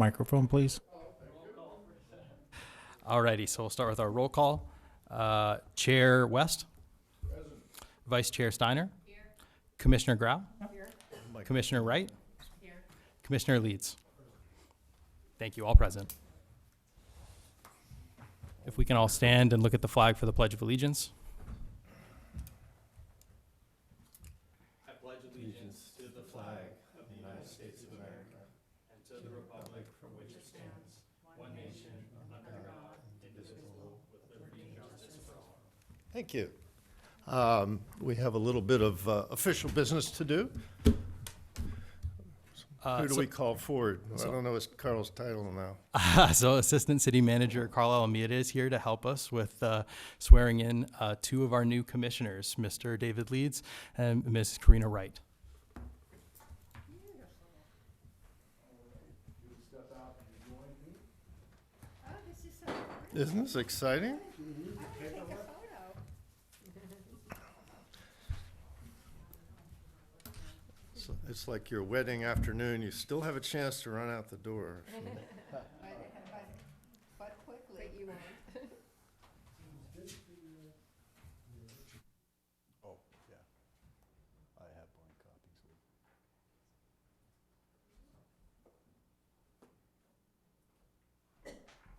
microphone, please. Alrighty, so we'll start with our roll call. Chair West. Vice Chair Steiner. Here. Commissioner Grau. Here. Commissioner Wright. Here. Commissioner Leeds. Thank you, all present. If we can all stand and look at the flag for the Pledge of Allegiance. I pledge allegiance to the flag of the United States of America and to the republic for which it stands, one nation, under God, indivisible, with liberty and justice for all. Thank you. We have a little bit of official business to do. Who do we call forward? I don't know Carl's title now. So Assistant City Manager Carl Alameda is here to help us with swearing in two of our new commissioners, Mr. David Leeds and Ms. Karina Wright. Isn't this exciting? It's like your wedding afternoon. You still have a chance to run out the door. But quickly. But you won't. Oh, yeah. I have blank copies.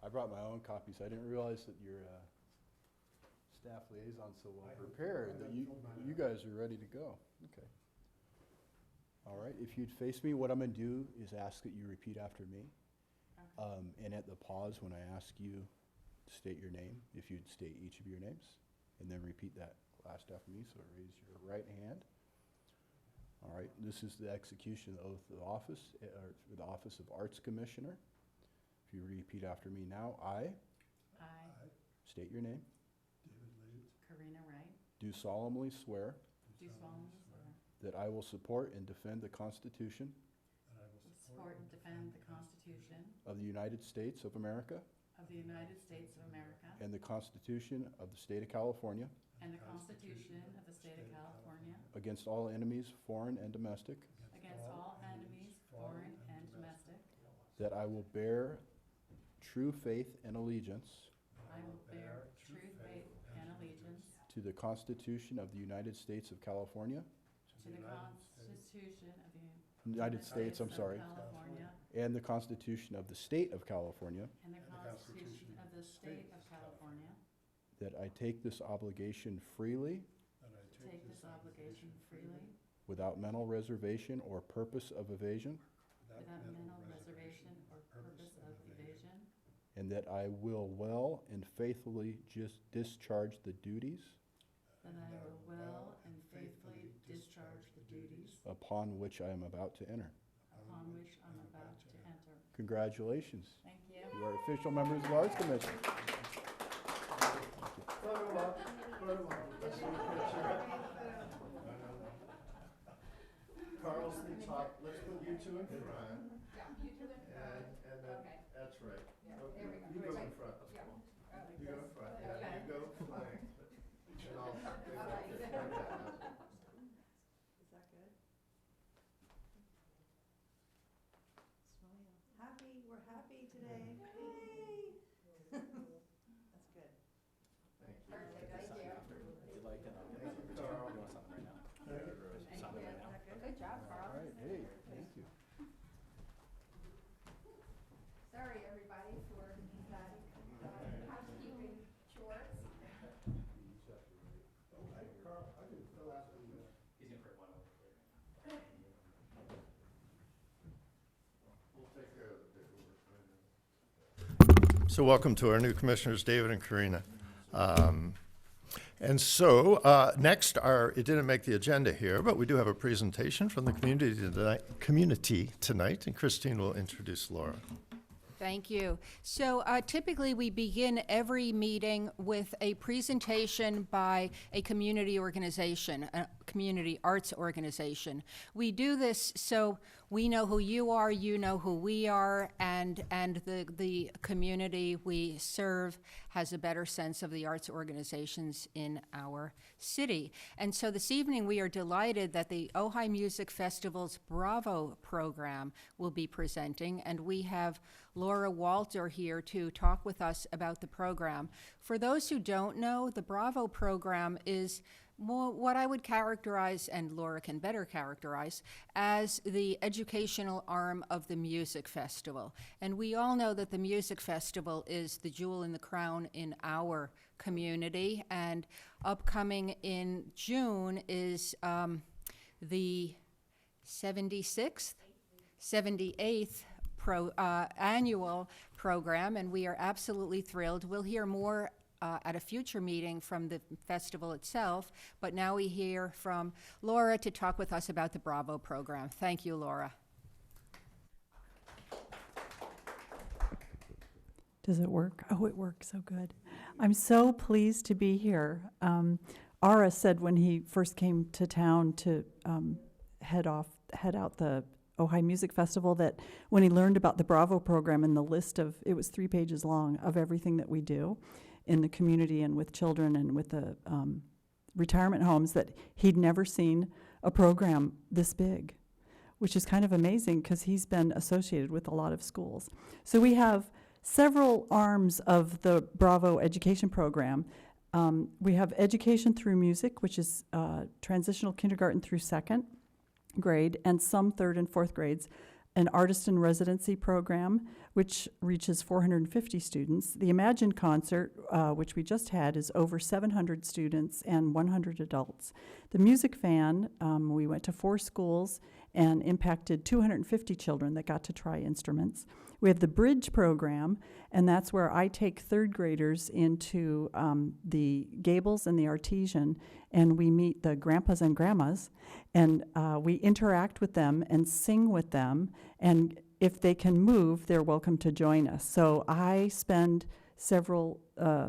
I brought my own copies. I didn't realize that your staff liaison's so well prepared that you guys are ready to go. Okay. All right, if you'd face me, what I'm going to do is ask that you repeat after me. Okay. And at the pause, when I ask you to state your name, if you'd state each of your names, and then repeat that last after me, so raise your right hand. All right, this is the execution oath of office, or the Office of Arts Commissioner. If you repeat after me now, I state your name. David Leeds. Karina Wright. Do solemnly swear. Do solemnly swear. That I will support and defend the Constitution. That I will support and defend the Constitution. Of the United States of America. Of the United States of America. And the Constitution of the State of California. And the Constitution of the State of California. Against all enemies, foreign and domestic. Against all enemies, foreign and domestic. That I will bear true faith and allegiance. I will bear true faith and allegiance. To the Constitution of the United States of California. To the Constitution of the United States, I'm sorry. California. And the Constitution of the State of California. And the Constitution of the State of California. That I take this obligation freely. Take this obligation freely. Without mental reservation or purpose of evasion. Without mental reservation or purpose of evasion. And that I will well and faithfully discharge the duties. That I will well and faithfully discharge the duties upon which I am about to enter. upon which I'm about to enter. Congratulations. Thank you. You are official members of the Arts Commission. Carl's the top. Let's put you two in front. Yeah, you two in front. And then, Okay. that's right. Yeah, Okay, there we go. you go in front. Yeah. You go in front. Okay. Yeah, you go flank. And I'll pick up Alright. this right now. Is that good? Smile. Happy, we're happy today. Yay! That's good. Thank you. Perfect, thank you. You'd like to Thank you, Carl. you want something right now? Thank you. Something right now. Good job, Carl. All right, hey, thank you. Sorry, everybody, for housekeeping chores. He's gonna put one over here. We'll take care of the paperwork. So welcome to our new commissioners, David and Karina. And so next, it didn't make the agenda here, but we do have a presentation from the community tonight, and Christine will introduce Laura. Thank you. So typically we begin every meeting with a presentation by a community organization, a community arts organization. We do this so we know who you are, you know who we are, and the community we serve has a better sense of the arts organizations in our city. And so this evening, we are delighted that the Ojai Music Festival's Bravo program will be presenting, and we have Laura Walter here to talk with us about the program. For those who don't know, the Bravo program is more what I would characterize, and Laura can better characterize, as the educational arm of the music festival. And we all know that the music festival is the jewel in the crown in our community, and upcoming in June is the 78th annual program, and we are absolutely thrilled. We'll hear more at a future meeting from the festival itself, but now we hear from Laura to talk with us about the Bravo program. Thank you, Laura. Does it work? Oh, it works so good. I'm so pleased to be here. Ara said when he first came to town to head out the Ojai Music Festival that when he learned about the Bravo program and the list of, it was 3 pages long, of everything that we do in the community and with children and with the retirement homes, that he'd never seen a program this big, which is kind of amazing because he's been associated with a lot of schools. So we have several arms of the Bravo education program. We have education through music, which is transitional kindergarten through 2nd grade, and some 3rd and 4th grades. An artist in residency program, which reaches 450 students. The Imagine concert, which we just had, is over 700 students and 100 adults. The Music Fan, we went to 4 schools and impacted 250 children that got to try instruments. We have the Bridge program, and that's where I take 3rd graders into the Gables and the Artesian, and we meet the grandpas and grandmas, and we interact with them and sing with them, and if they can move, they're welcome to join us. So I spend several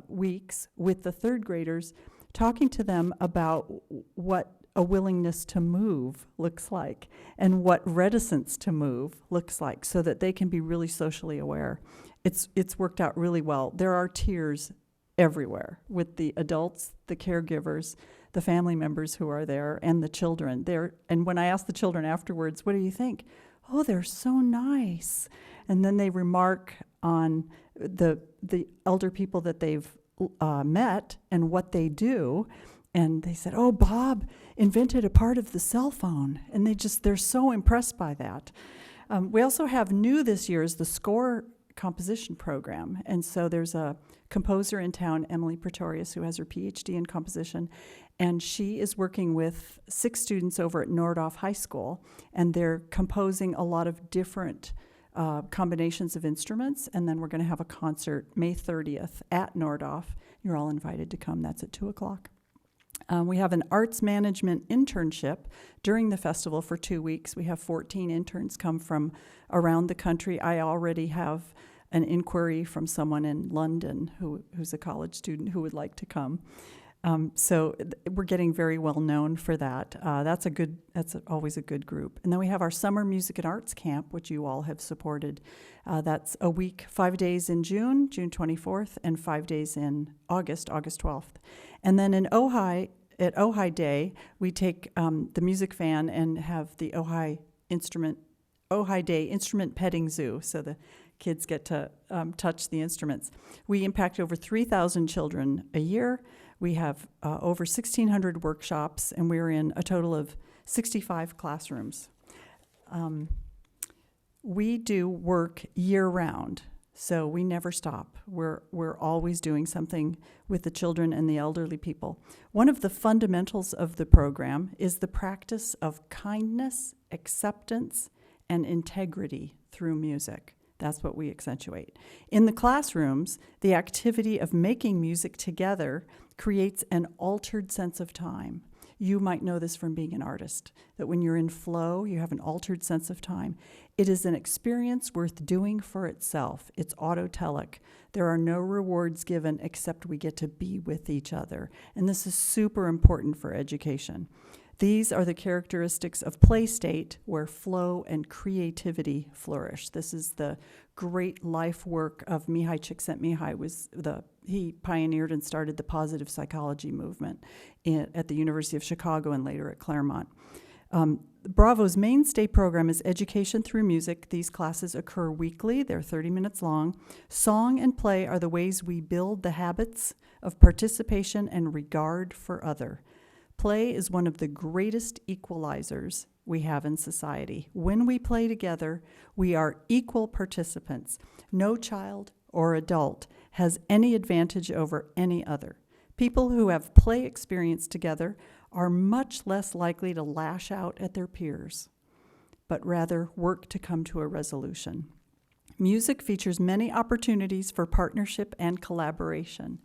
weeks with the 3rd graders talking to them about what a willingness to move looks like and what reticence to move looks like, so that they can be really socially aware. It's worked out really well. There are tears everywhere with the adults, the caregivers, the family members who are there, and the children. And when I ask the children afterwards, what do you think? Oh, they're so nice. And then they remark on the elder people that they've met and what they do. And they said, oh, Bob invented a part of the cell phone. And they're so impressed by that. We also have new this year is the SCORE composition program. And so there's a composer in town, Emily Pretorius, who has her PhD in composition. And she is working with 6 students over at Nordhoff High School. And they're composing a lot of different combinations of instruments. And then we're going to have a concert May 30th at Nordhoff. You're all invited to come. That's at 2 o'clock. We have an arts management internship during the festival for 2 weeks. We have 14 interns come from around the country. I already have an inquiry from someone in London who's a college student who would like to come. So we're getting very well known for that. That's always a good group. And then we have our summer music and arts camp, which you all have supported. That's a week, 5 days in June 24th, and 5 days in August 12th. And then in Ojai, at Ojai Day, we take the Music Fan and have the Ojai Day Instrument Petting Zoo, so the kids get to touch the instruments. We impact over 3,000 children a year. We have over 1,600 workshops, and we're in a total of 65 classrooms. We do work year-round, so we never stop. We're always doing something with the children and the elderly people. One of the fundamentals of the program is the practice of kindness, acceptance, and integrity through music. That's what we accentuate. In the classrooms, the activity of making music together creates an altered sense of time. You might know this from being an artist, that when you're in flow, you have an altered sense of time. It is an experience worth doing for itself. It's autotelic. There are no rewards given except we get to be with each other. And this is super important for education. These are the characteristics of play state where flow and creativity flourish. This is the great life work of Mihai Csikszentmihalyi, was the he pioneered and started the positive psychology movement at the University of Chicago and later at Claremont. Bravo's mainstay program is Education Through Music. These classes occur weekly. They're 30 minutes long. Song and play are the ways we build the habits of participation and regard for other. Play is one of the greatest equalizers we have in society. When we play together, we are equal participants. No child or adult has any advantage over any other. People who have play experience together are much less likely to lash out at their peers, but rather work to come to a resolution. Music features many opportunities for partnership and collaboration.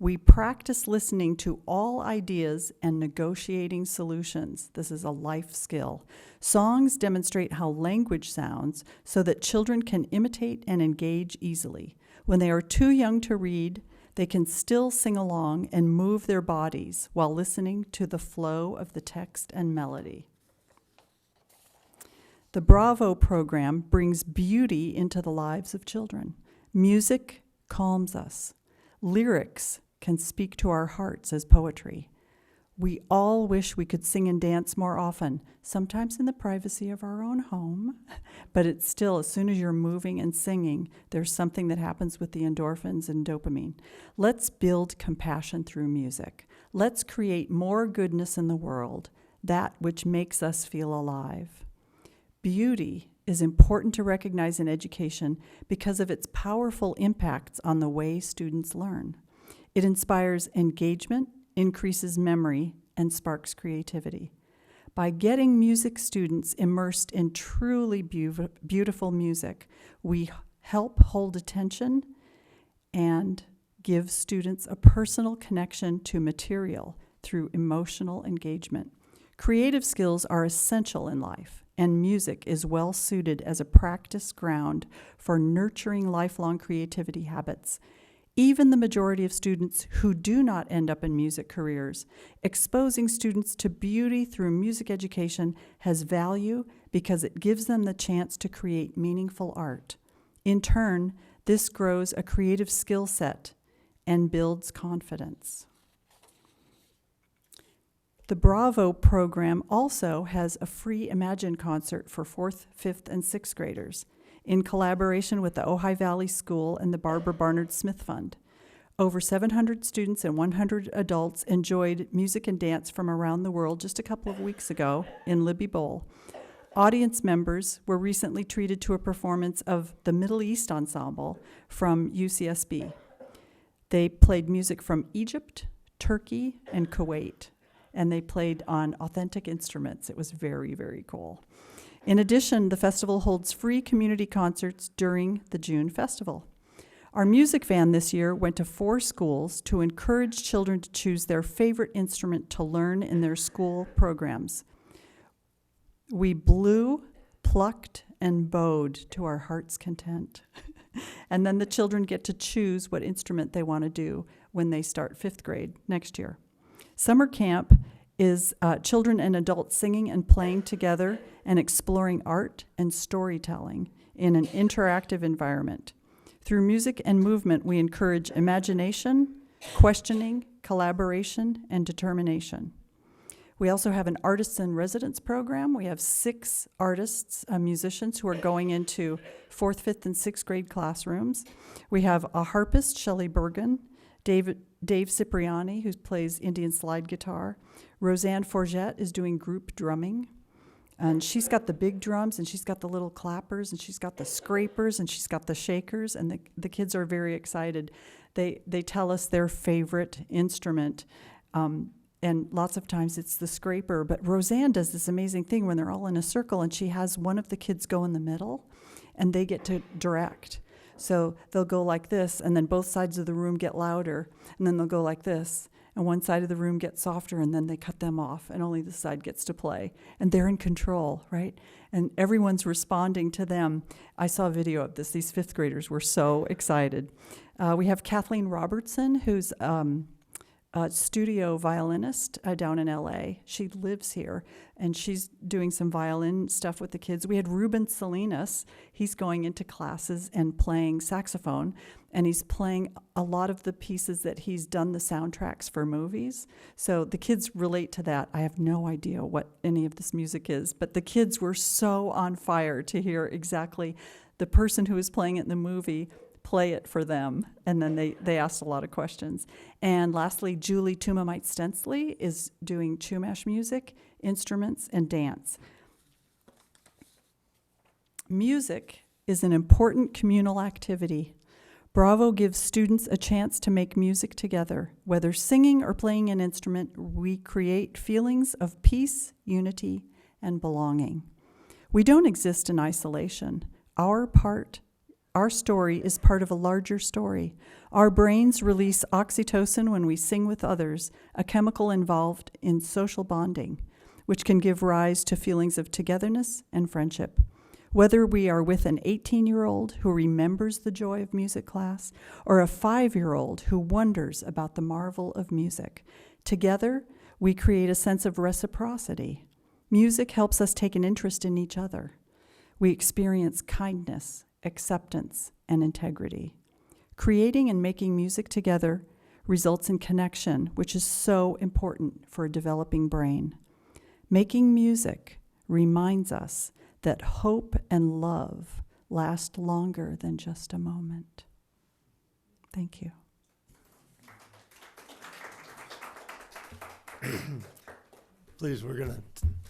We practice listening to all ideas and negotiating solutions. This is a life skill. Songs demonstrate how language sounds so that children can imitate and engage easily. When they are too young to read, they can still sing along and move their bodies while listening to the flow of the text and melody. The Bravo program brings beauty into the lives of children. Music calms us. Lyrics can speak to our hearts as poetry. We all wish we could sing and dance more often, sometimes in the privacy of our own home, but it's still, as soon as you're moving and singing, there's something that happens with the endorphins and dopamine. Let's build compassion through music. Let's create more goodness in the world, that which makes us feel alive. Beauty is important to recognize in education because of its powerful impacts on the way students learn. It inspires engagement, increases memory, and sparks creativity. By getting music students immersed in truly beautiful music, we help hold attention and give students a personal connection to material through emotional engagement. Creative skills are essential in life, and music is well suited as a practice ground for nurturing lifelong creativity habits. Even the majority of students who do not end up in music careers, exposing students to beauty through music education has value because it gives them the chance to create meaningful art. In turn, this grows a creative skill set and builds confidence. The Bravo program also has a free Imagine concert for 4th, 5th, and 6th graders in collaboration with the Ojai Valley School and the Barbara Barnard Smith Fund. Over 700 students and 100 adults enjoyed music and dance from around the world just a couple of weeks ago in Libby Bowl. Audience members were recently treated to a performance of the Middle East Ensemble from UCSB. They played music from Egypt, Turkey, and Kuwait, and they played on authentic instruments. It was very, very cool. In addition, the festival holds free community concerts during the June festival. Our music van this year went to 4 schools to encourage children to choose their favorite instrument to learn in their school programs. We blew, plucked, and bowed to our heart's content. And then the children get to choose what instrument they want to do when they start 5th grade next year. Summer camp is children and adults singing and playing together and exploring art and storytelling in an interactive environment. Through music and movement, we encourage imagination, questioning, collaboration, and determination. We also have an Artists in Residence program. We have 6 artists, musicians who are going into 4th, 5th, and 6th grade classrooms. We have a harpist, Shelley Bergen, Dave Cipriani, who plays Indian slide guitar. Roseanne Forget is doing group drumming. And she's got the big drums, and she's got the little clappers, and she's got the scrapers, and she's got the shakers, and the kids are very excited. They tell us their favorite instrument, and lots of times it's the scraper. But Roseanne does this amazing thing when they're all in a circle, and she has one of the kids go in the middle, and they get to direct. So they'll go like this, and then both sides of the room get louder, and then they'll go like this, and one side of the room gets softer, and then they cut them off, and only this side gets to play. And they're in control, right? And everyone's responding to them. I saw a video of this. These 5th graders were so excited. We have Kathleen Robertson, who's studio violinist down in LA. She lives here, and she's doing some violin stuff with the kids. We had Ruben Salinas. He's going into classes and playing saxophone, and he's playing a lot of the pieces that he's done the soundtracks for movies. So the kids relate to that. I have no idea what any of this music is, but the kids were so on fire to hear exactly the person who was playing it in the movie play it for them, and then they asked a lot of questions. And lastly, Julie Tumamite Stensley is doing Chumash music, instruments, and dance. Music is an important communal activity. Bravo gives students a chance to make music together. Whether singing or playing an instrument, we create feelings of peace, unity, and belonging. We don't exist in isolation. Our story is part of a larger story. Our brains release oxytocin when we sing with others, a chemical involved in social bonding, which can give rise to feelings of togetherness and friendship. Whether we are with an 18-year-old who remembers the joy of music class, or a 5-year-old who wonders about the marvel of music, together we create a sense of reciprocity. Music helps us take an interest in each other. We experience kindness, acceptance, and integrity. Creating and making music together results in connection, which is so important for a developing brain. Making music reminds us that hope and love last longer than just a moment. Thank you. Please, we're going to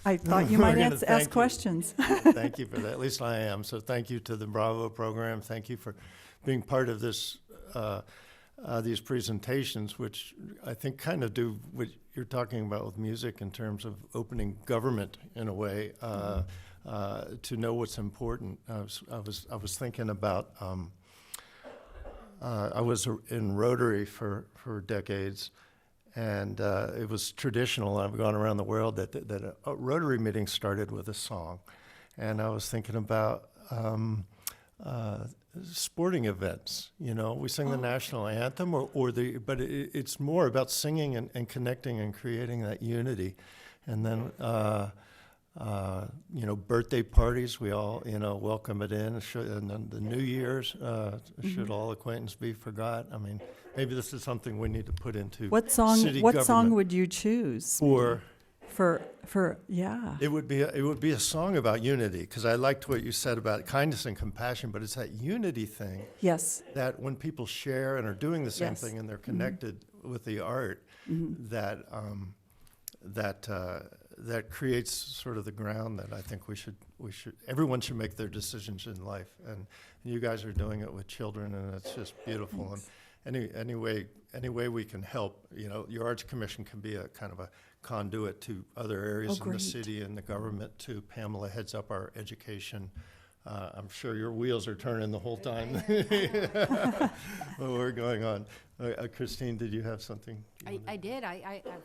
I thought you We're might gonna ask thank you. questions. thank you for that. At least I am. So thank you to the Bravo program. Thank you for being part of this, these presentations, which I think kind of do what you're talking about with music in terms of opening government in a way to know what's important. I was thinking about. I was in Rotary for decades. And it was traditional. I've gone around the world that a Rotary meeting started with a song, and I was thinking about sporting events. You know, we sing the national anthem, but it's more about singing and connecting and creating that unity. And then you know, birthday parties, we all welcome it in. And then the New Year's, should all acquaintance be forgot? I mean. Maybe this is something we need to put into What song? city What government. song would you choose? For yeah. It would be a song about unity, because I liked what you said about kindness and compassion, but it's that unity thing. Yes. That when people share and are doing the same Yes. thing and they're connected with the art, that creates sort of the ground that I think everyone should make their decisions in life, and you guys are doing it with children, and it's just beautiful. Thanks. And any way we can help, your Arts Commission can be a kind of a conduit to other areas in the great. city and the government too. Pamela heads up our education. I'm sure your wheels are turning the whole time. Well, we're going on. Christine, did you have something? I did.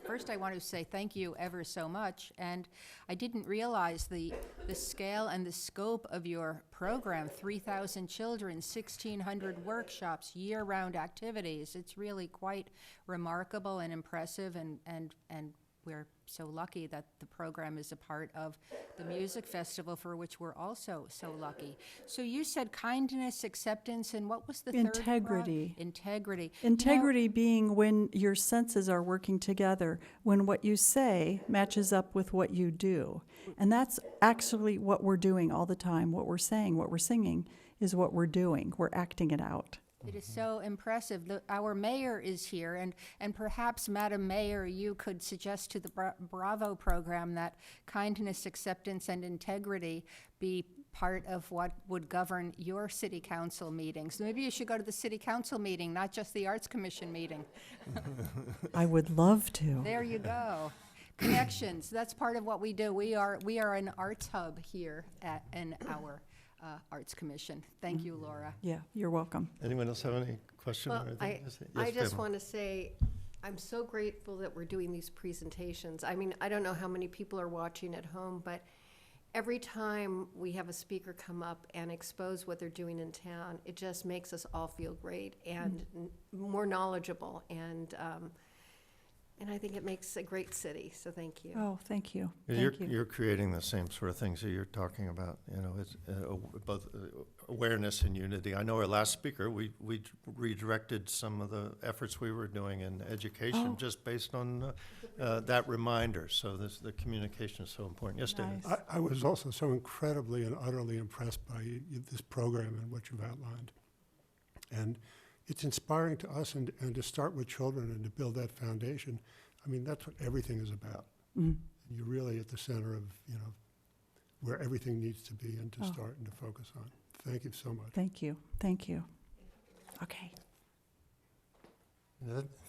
First, I want to say thank you ever so much. And I didn't realize the scale and the scope of your program. 3,000 children, 1,600 workshops, year-round activities. It's really quite remarkable and impressive, and we're so lucky that the program is a part of the music festival, for which we're also so lucky. So you said kindness, acceptance, and what was the third? Integrity. Integrity. Integrity being when your senses are working together, when what you say matches up with what you do. And that's actually what we're doing all the time. What we're saying, what we're singing is what we're doing. We're acting it out. It is so impressive. Our mayor is here, and perhaps, Madam Mayor, you could suggest to the Bravo program that kindness, acceptance, and integrity be part of what would govern your city council meetings. Maybe you should go to the city council meeting, not just the Arts Commission meeting. I would love to. There you go. Connections, that's part of what we do. We are an arts hub here in our Arts Commission. Thank you, Laura. Yeah, you're welcome. Anyone else have any question or Well, anything to say? I Yes, just Pamela. want to say, I'm so grateful that we're doing these presentations. I mean, I don't know how many people are watching at home, but every time we have a speaker come up and expose what they're doing in town, it just makes us all feel great and more knowledgeable. And And I think it makes a great city, so thank you. Oh, thank you. You're, Thank you. you're creating the same sort of things that you're talking about, you know, it's both awareness and unity. I know our last speaker, we redirected some of the efforts we were doing in education Oh. just based on that reminder. So the communication is so important. Yes, David? Nice. I was also so incredibly and utterly impressed by this program and what you've outlined. And it's inspiring to us and to start with children and to build that foundation. I mean, that's what everything is about. Mm. You're really at the center of, you know, where everything needs to be and to Oh. start and to focus on. Thank you so much. Thank you. Thank you. Okay.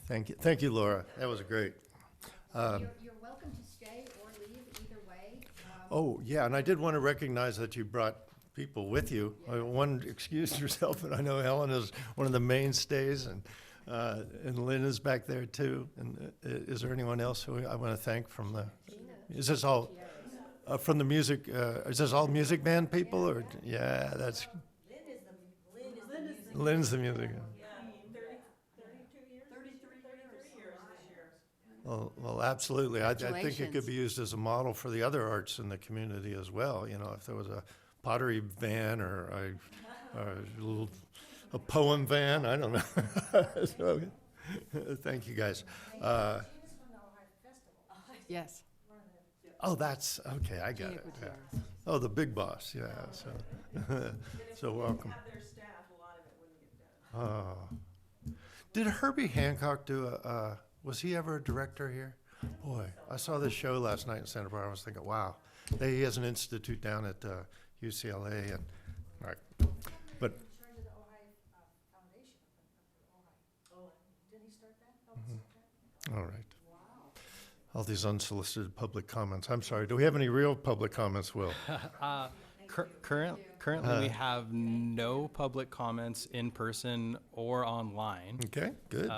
Thank you, Laura. That was great. You're welcome to stay or leave, either way. Oh, yeah, and I did want to recognize that you brought people with you. One excused herself, and I know Helen is one of the mainstays, and Lynn is back there too. And is there anyone else who I want to thank from the? Is this all from the music? Is this all music band people, or yeah, that's. Lynn's the music. Well, absolutely. I think it could Congratulations. be used as a model for the other arts in the community as well. You know, if there was a pottery van or a poem van, I don't know. So, thank you, guys. Yes. Oh, that's, okay, I got it. Yeah. Oh, the big boss, yeah, so, so welcome. Oh. Did Herbie Hancock do was he ever a director here? Boy, I saw this show last night in Santa Barbara. I was thinking, wow, he has an institute down at UCLA, and but. All right. All these unsolicited public comments. I'm sorry. Do we have any real public comments, Will? Currently, we have no public comments in person or online. Okay, good.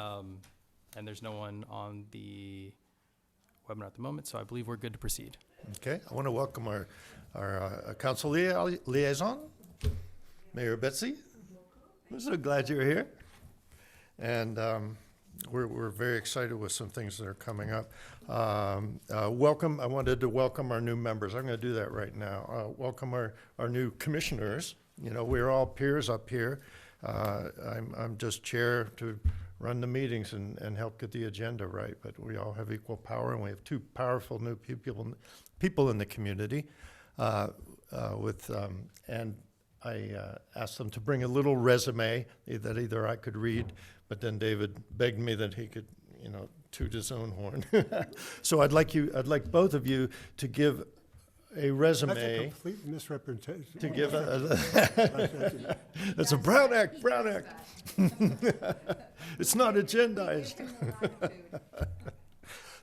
And there's no one on the webinar at the moment, so I believe we're good to proceed. Okay, I want to welcome our council liaison, Mayor Betsy. I'm so glad you're here. And we're very excited with some things that are coming up. Welcome, I wanted to welcome our new members. I'm going to do that right now. Welcome our new commissioners. You know, we're all peers up here. I'm just chair to run the meetings and help get the agenda right, but we all have equal power, and we have two powerful new people in the community. And I asked them to bring a little resume that either I could read, but then David begged me that he could, you know, toot his own horn. So I'd like both of you to give a resume. That's a complete misrepresentation. To give it's a Brown Act. It's not agendized.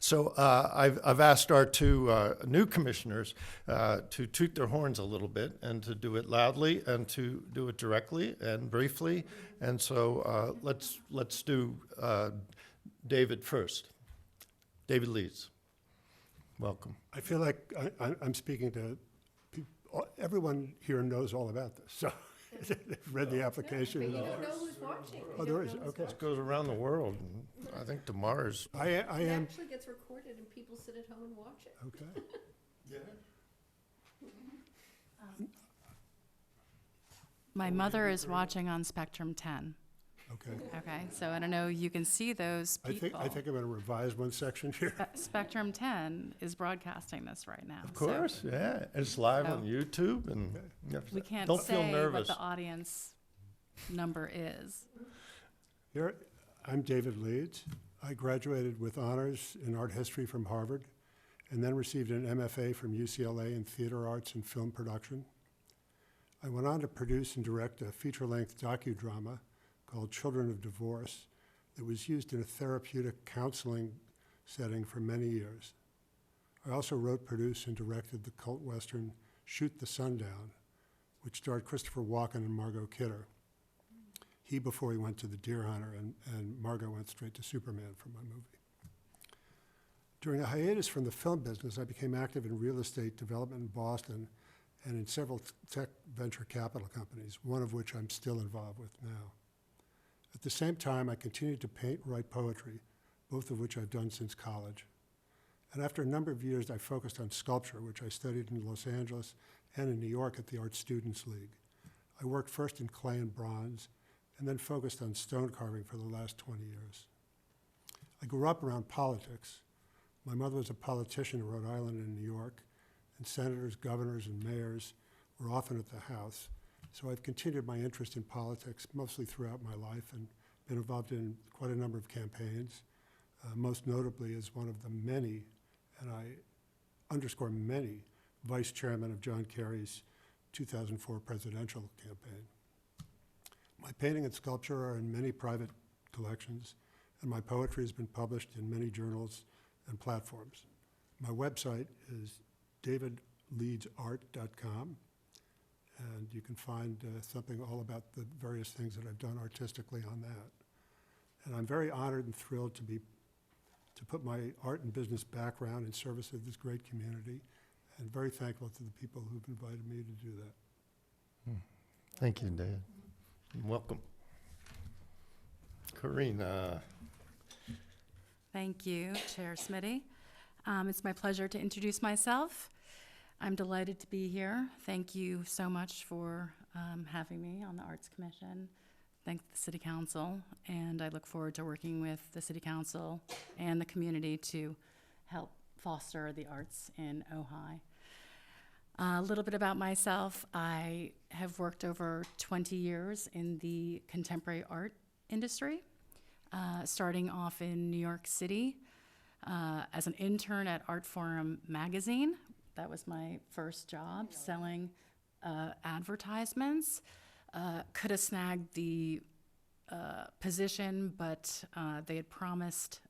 So I've asked our two new commissioners to toot their horns a little bit and to do it loudly and to do it directly and briefly. And so let's do David first. David Leeds, welcome. I feel like I'm speaking to people. Everyone here knows all about this, so they've read the application. But you don't know who's watching. Oh, You there don't is, know who's okay. This goes around the world. And I think to Mars. I It am, actually gets recorded and people sit at home and watch it. okay. My mother is watching on Spectrum 10. Okay. Okay, so I don't know, you can see those people. I think I'm going to revise one section here. Spectrum 10 is broadcasting this right now. Of course, yeah. It's live on Oh. YouTube, and We can't don't feel say what nervous. the audience number is. Here, I'm David Leeds. I graduated with honors in art history from Harvard and then received an MFA from UCLA in theater arts and film production. I went on to produce and direct a feature-length docudrama called Children of Divorce that was used in a therapeutic counseling setting for many years. I also wrote, produced, and directed the cult western Shoot the Sundown, which starred Christopher Walken and Margot Kidder. He before he went to The Deer Hunter, and Margot went straight to Superman for my movie. During a hiatus from the film business, I became active in real estate development in Boston and in several tech venture capital companies, one of which I'm still involved with now. At the same time, I continued to paint and write poetry, both of which I've done since college. And after a number of years, I focused on sculpture, which I studied in Los Angeles and in New York at the Art Students League. I worked first in clay and bronze, and then focused on stone carving for the last 20 years. I grew up around politics. My mother was a politician in Rhode Island and New York, and senators, governors, and mayors were often at the house. So I've continued my interest in politics mostly throughout my life and been involved in quite a number of campaigns, most notably as one of the many, and I underscore many, vice chairman of John Kerry's 2004 presidential campaign. My painting and sculpture are in many private collections, and my poetry has been published in many journals and platforms. My website is davidleedsart.com, and you can find something all about the various things that I've done artistically on that. And I'm very honored and thrilled to put my art and business background in service of this great community, and very thankful to the people who've invited me to do that. Thank you, David. Welcome. Corinne, Thank you, Chair Smitty. It's my pleasure to introduce myself. I'm delighted to be here. Thank you so much for having me on the Arts Commission. Thank the City Council, and I look forward to working with the City Council and the community to help foster the arts in Ojai. A little bit about myself. I have worked over 20 years in the contemporary art industry, starting off in New York City as an intern at Art Forum magazine. That was my first job, selling advertisements. Could have snagged the position, but they had promised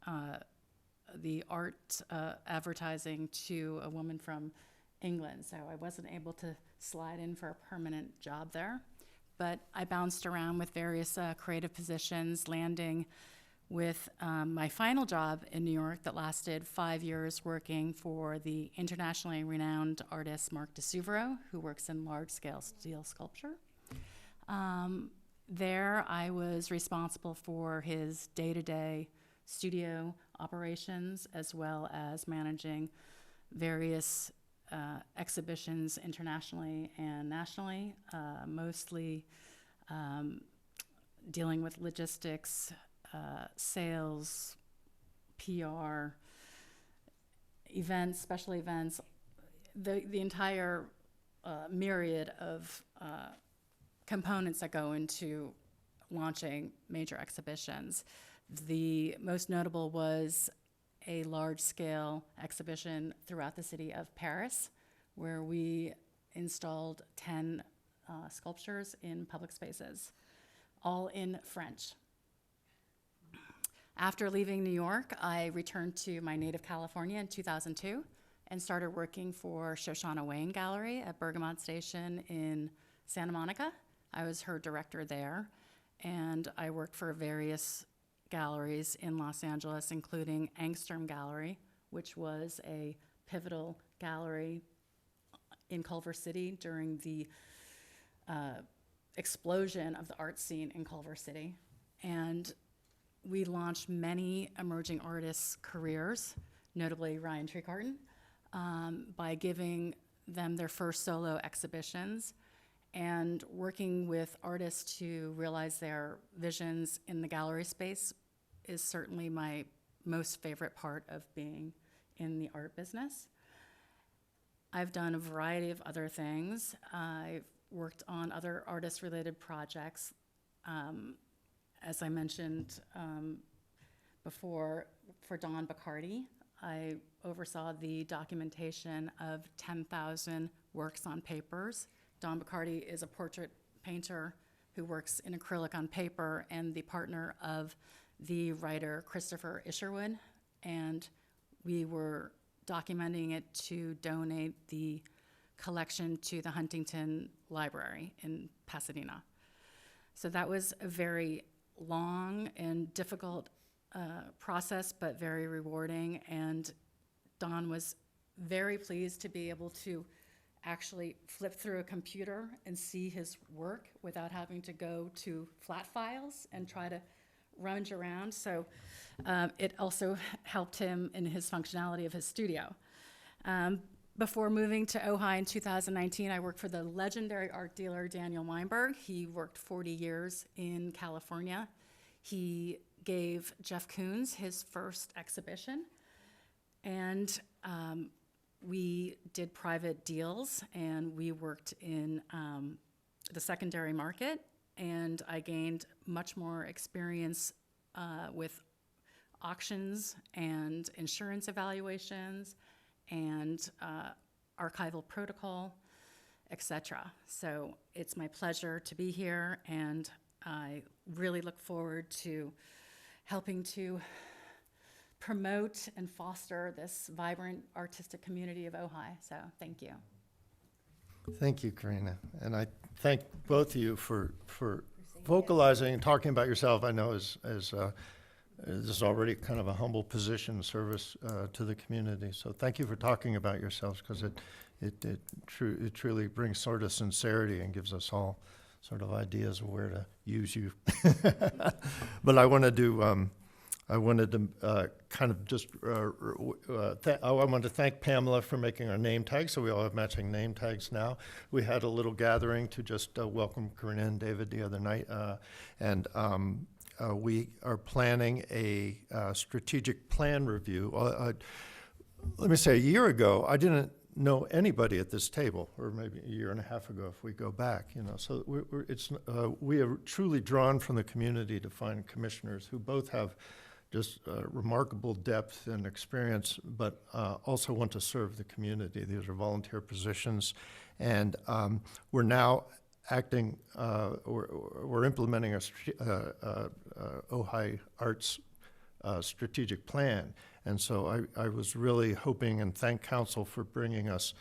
the art advertising to a woman from England, so I wasn't able to slide in for a permanent job there. But I bounced around with various creative positions, landing with my final job in New York that lasted 5 years, working for the internationally renowned artist Mark DeSuvero, who works in large-scale steel sculpture. There, I was responsible for his day-to-day studio operations, as well as managing various exhibitions internationally and nationally, mostly dealing with logistics, sales, PR, events, special events, the entire myriad of components that go into launching major exhibitions. The most notable was a large-scale exhibition throughout the city of Paris, where we installed 10 sculptures in public spaces, all in French. After leaving New York, I returned to my native California in 2002 and started working for Shoshana Wayne Gallery at Bergamot Station in Santa Monica. I was her director there, and I worked for various galleries in Los Angeles, including Angstrom Gallery, which was a pivotal gallery in Culver City during the explosion of the art scene in Culver City. And we launched many emerging artists' careers, notably Ryan Trecarton, by giving them their first solo exhibitions and working with artists to realize their visions in the gallery space is certainly my most favorite part of being in the art business. I've done a variety of other things. I've worked on other artist-related projects. As I mentioned before, for Don Bacardi, I oversaw the documentation of 10,000 works on papers. Don Bacardi is a portrait painter who works in acrylic on paper and the partner of the writer Christopher Isherwood, and we were documenting it to donate the collection to the Huntington Library in Pasadena. So that was a very long and difficult process, but very rewarding, and Don was very pleased to be able to actually flip through a computer and see his work without having to go to flat files and try to rummage around. So it also helped him in his functionality of his studio. Before moving to Ojai in 2019, I worked for the legendary art dealer Daniel Weinberg. He worked 40 years in California. He gave Jeff Koons his first exhibition, and we did private deals, and we worked in the secondary market, and I gained much more experience with auctions and insurance evaluations and archival protocol, etc. So it's my pleasure to be here, and I really look forward to helping to promote and foster this vibrant artistic community of Ojai. So thank you. Thank you, Karina. And I thank both of you for vocalizing and talking about yourself. I know as this is already kind of a humble position, service to the community. So thank you for talking about yourselves, because it truly brings sort of sincerity and gives us all sort of ideas of where to use you. But I wanted to kind of just, I want to thank Pamela for making our name tags, so we all have matching name tags now. We had a little gathering to just welcome Karina and David the other night, and we are planning a strategic plan review. Let me say, a year ago, I didn't know anybody at this table, or maybe a year and a half ago if we go back, you know. So we are truly drawn from the community to find commissioners who both have just remarkable depth and experience, but also want to serve the community. These are volunteer positions, and we're now acting, we're implementing a Ojai Arts strategic plan. And so I was really hoping, and thank council for bringing us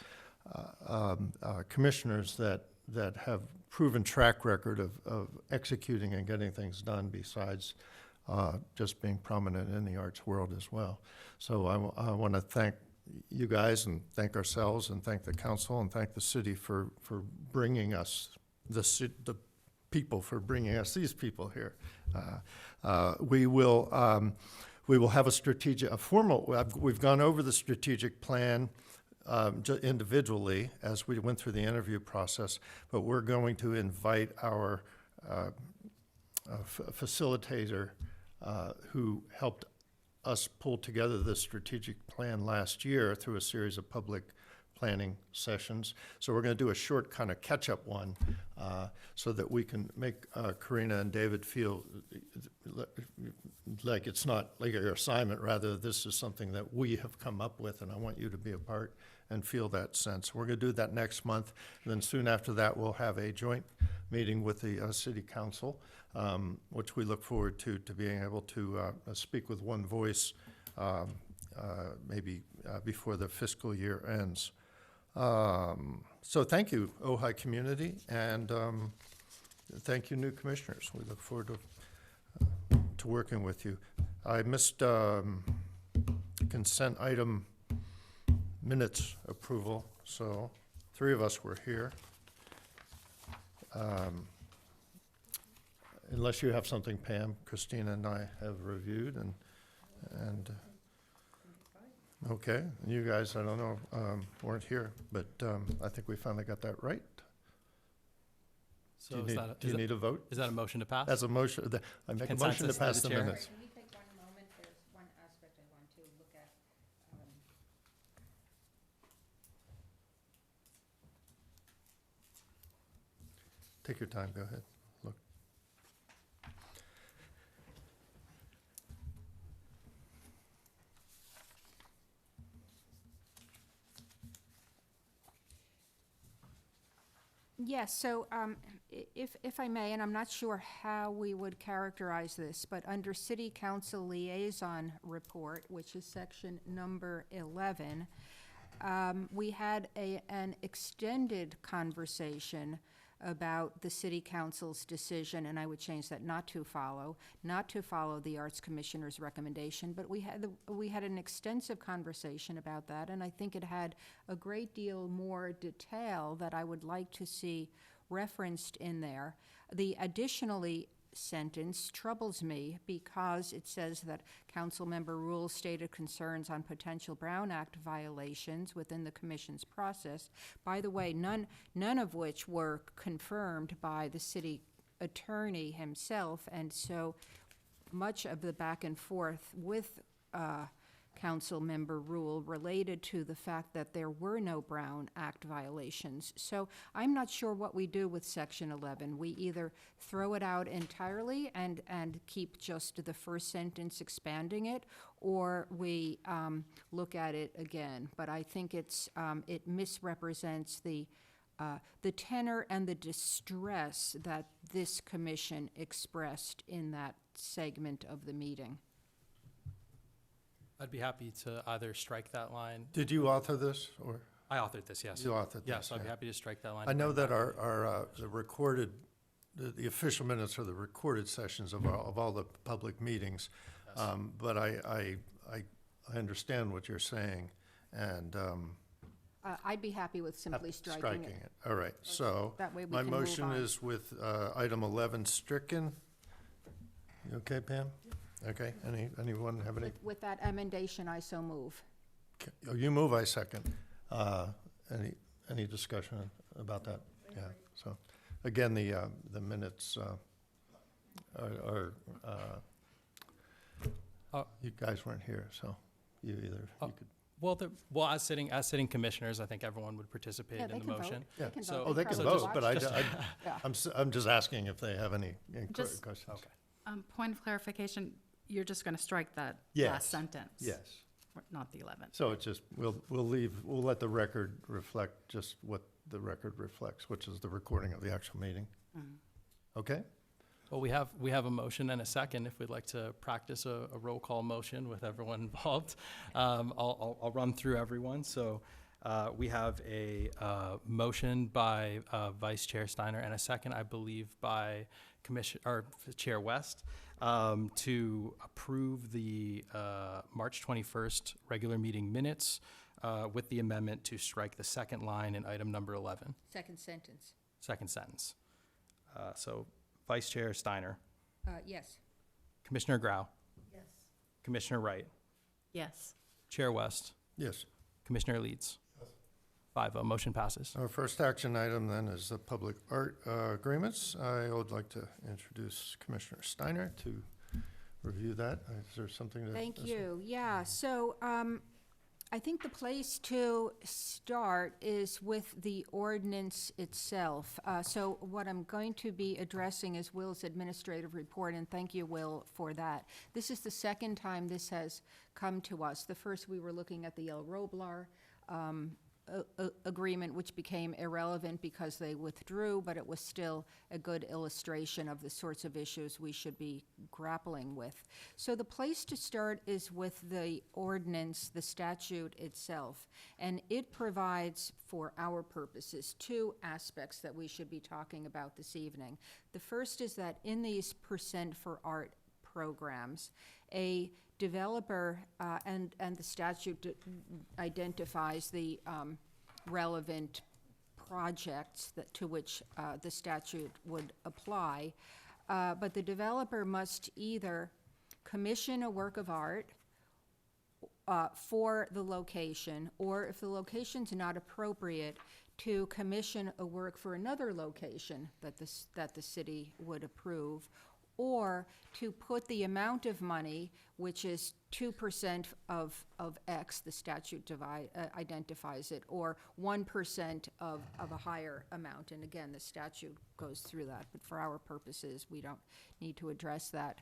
commissioners that have proven track record of executing and getting things done, besides just being prominent in the arts world as well. So I want to thank you guys, and thank ourselves, and thank the council, and thank the city for bringing us, the people for bringing us these people here. We will have a formal, we've gone over the strategic plan individually as we went through the interview process, but we're going to invite our facilitator who helped us pull together the strategic plan last year through a series of public planning sessions. So we're going to do a short kind of catch-up one so that we can make Karina and David feel like it's not like your assignment, rather this is something that we have come up with, and I want you to be a part and feel that sense. We're going to do that next month, and then soon after that we'll have a joint meeting with the city council, which we look forward to being able to speak with one voice maybe before the fiscal year ends. So thank you, Ojai community, and thank you, new commissioners. We look forward to working with you. I missed consent item minutes approval, so 3 of us were here. Unless you have something, Pam, Christina and I have reviewed, and okay, you guys, I don't know, weren't here, but I think we finally got that right. So Do you need a vote? Is that a motion to pass? As a motion, I make a motion to Consensus by pass the the chair? minutes. Can we take one moment? There's one aspect I want to look at. Take your time, go ahead, look. Yes, so if I may, and I'm not sure how we would characterize this, but under City Council Liaison Report, which is section number 11, we had an extended conversation about the City Council's decision, and I would change that, not to follow the Arts Commissioner's recommendation, but we had an extensive conversation about that, and I think it had a great deal more detail that I would like to see referenced in there. The additionally, sentence troubles me because it says that council member rules stated concerns on potential Brown Act violations within the commission's process. By the way, none of which were confirmed by the city attorney himself, and so much of the back and forth with council member rule related to the fact that there were no Brown Act violations. So I'm not sure what we do with Section 11. We either throw it out entirely and keep just the first sentence expanding it, or we look at it again. But I think it misrepresents the tenor and the distress that this commission expressed in that segment of the meeting. I'd be happy to either strike that line. Did you author this, or? I authored this, yes. You authored this, Yes, I'd be yeah. happy to strike that line. I know that the recorded, the official minutes are the recorded sessions of all the public meetings. Yes. But I understand what you're saying, and I'd be happy with simply striking it. All right, so That way we my can move motion on. is with item 11 stricken. You okay, Pam? Okay, anyone have any? With that amendation, I so move. Oh, you move, I second. Any discussion about that? Yeah, so, again, the minutes are, you guys weren't here, so you either, you could, Well, as sitting commissioners, I think everyone would participate Yeah, in they the can vote. motion. yeah. They can So- vote. Oh, they can probably vote, watch but it. Yeah. I'm just asking if they have any Just- questions. Okay. Point of clarification, you're just going to strike that Yes. last sentence? Yes. Not the 11th? So it's just, we'll let the record reflect just what the record reflects, which is the recording of the actual meeting. Mhm. Okay? Well, we have a motion and a second. If we'd like to practice a roll call motion with everyone involved, I'll run through everyone. So we have a motion by Vice Chair Steiner and a second, I believe, by Chair West, to approve the March 21st regular meeting minutes with the amendment to strike the second line in item number 11, Second sentence. second sentence. So Vice Chair Steiner, Yes. Commissioner Grau, Yes. Commissioner Wright, Yes. Chair West, Yes. Commissioner Leeds. 5-0, motion passes. Our first action item then is the public art agreements. I would like to introduce Commissioner Steiner to review that. Is there something that? Thank you. Yeah, so I think the place to start is with the ordinance itself. So what I'm going to be addressing is Will's administrative report, and thank you, Will, for that. This is the second time this has come to us. The first, we were looking at the El Roblar agreement, which became irrelevant because they withdrew, but it was still a good illustration of the sorts of issues we should be grappling with. So the place to start is with the ordinance, the statute itself, and it provides, for our purposes, two aspects that we should be talking about this evening. The first is that in these percent for art programs, a developer, and the statute identifies the relevant projects to which the statute would apply, but the developer must either commission a work of art for the location, or if the location's not appropriate, to commission a work for another location that the city would approve, or to put the amount of money, which is 2% of X, the statute identifies it, or 1% of a higher amount. And again, the statute goes through that, but for our purposes, we don't need to address that.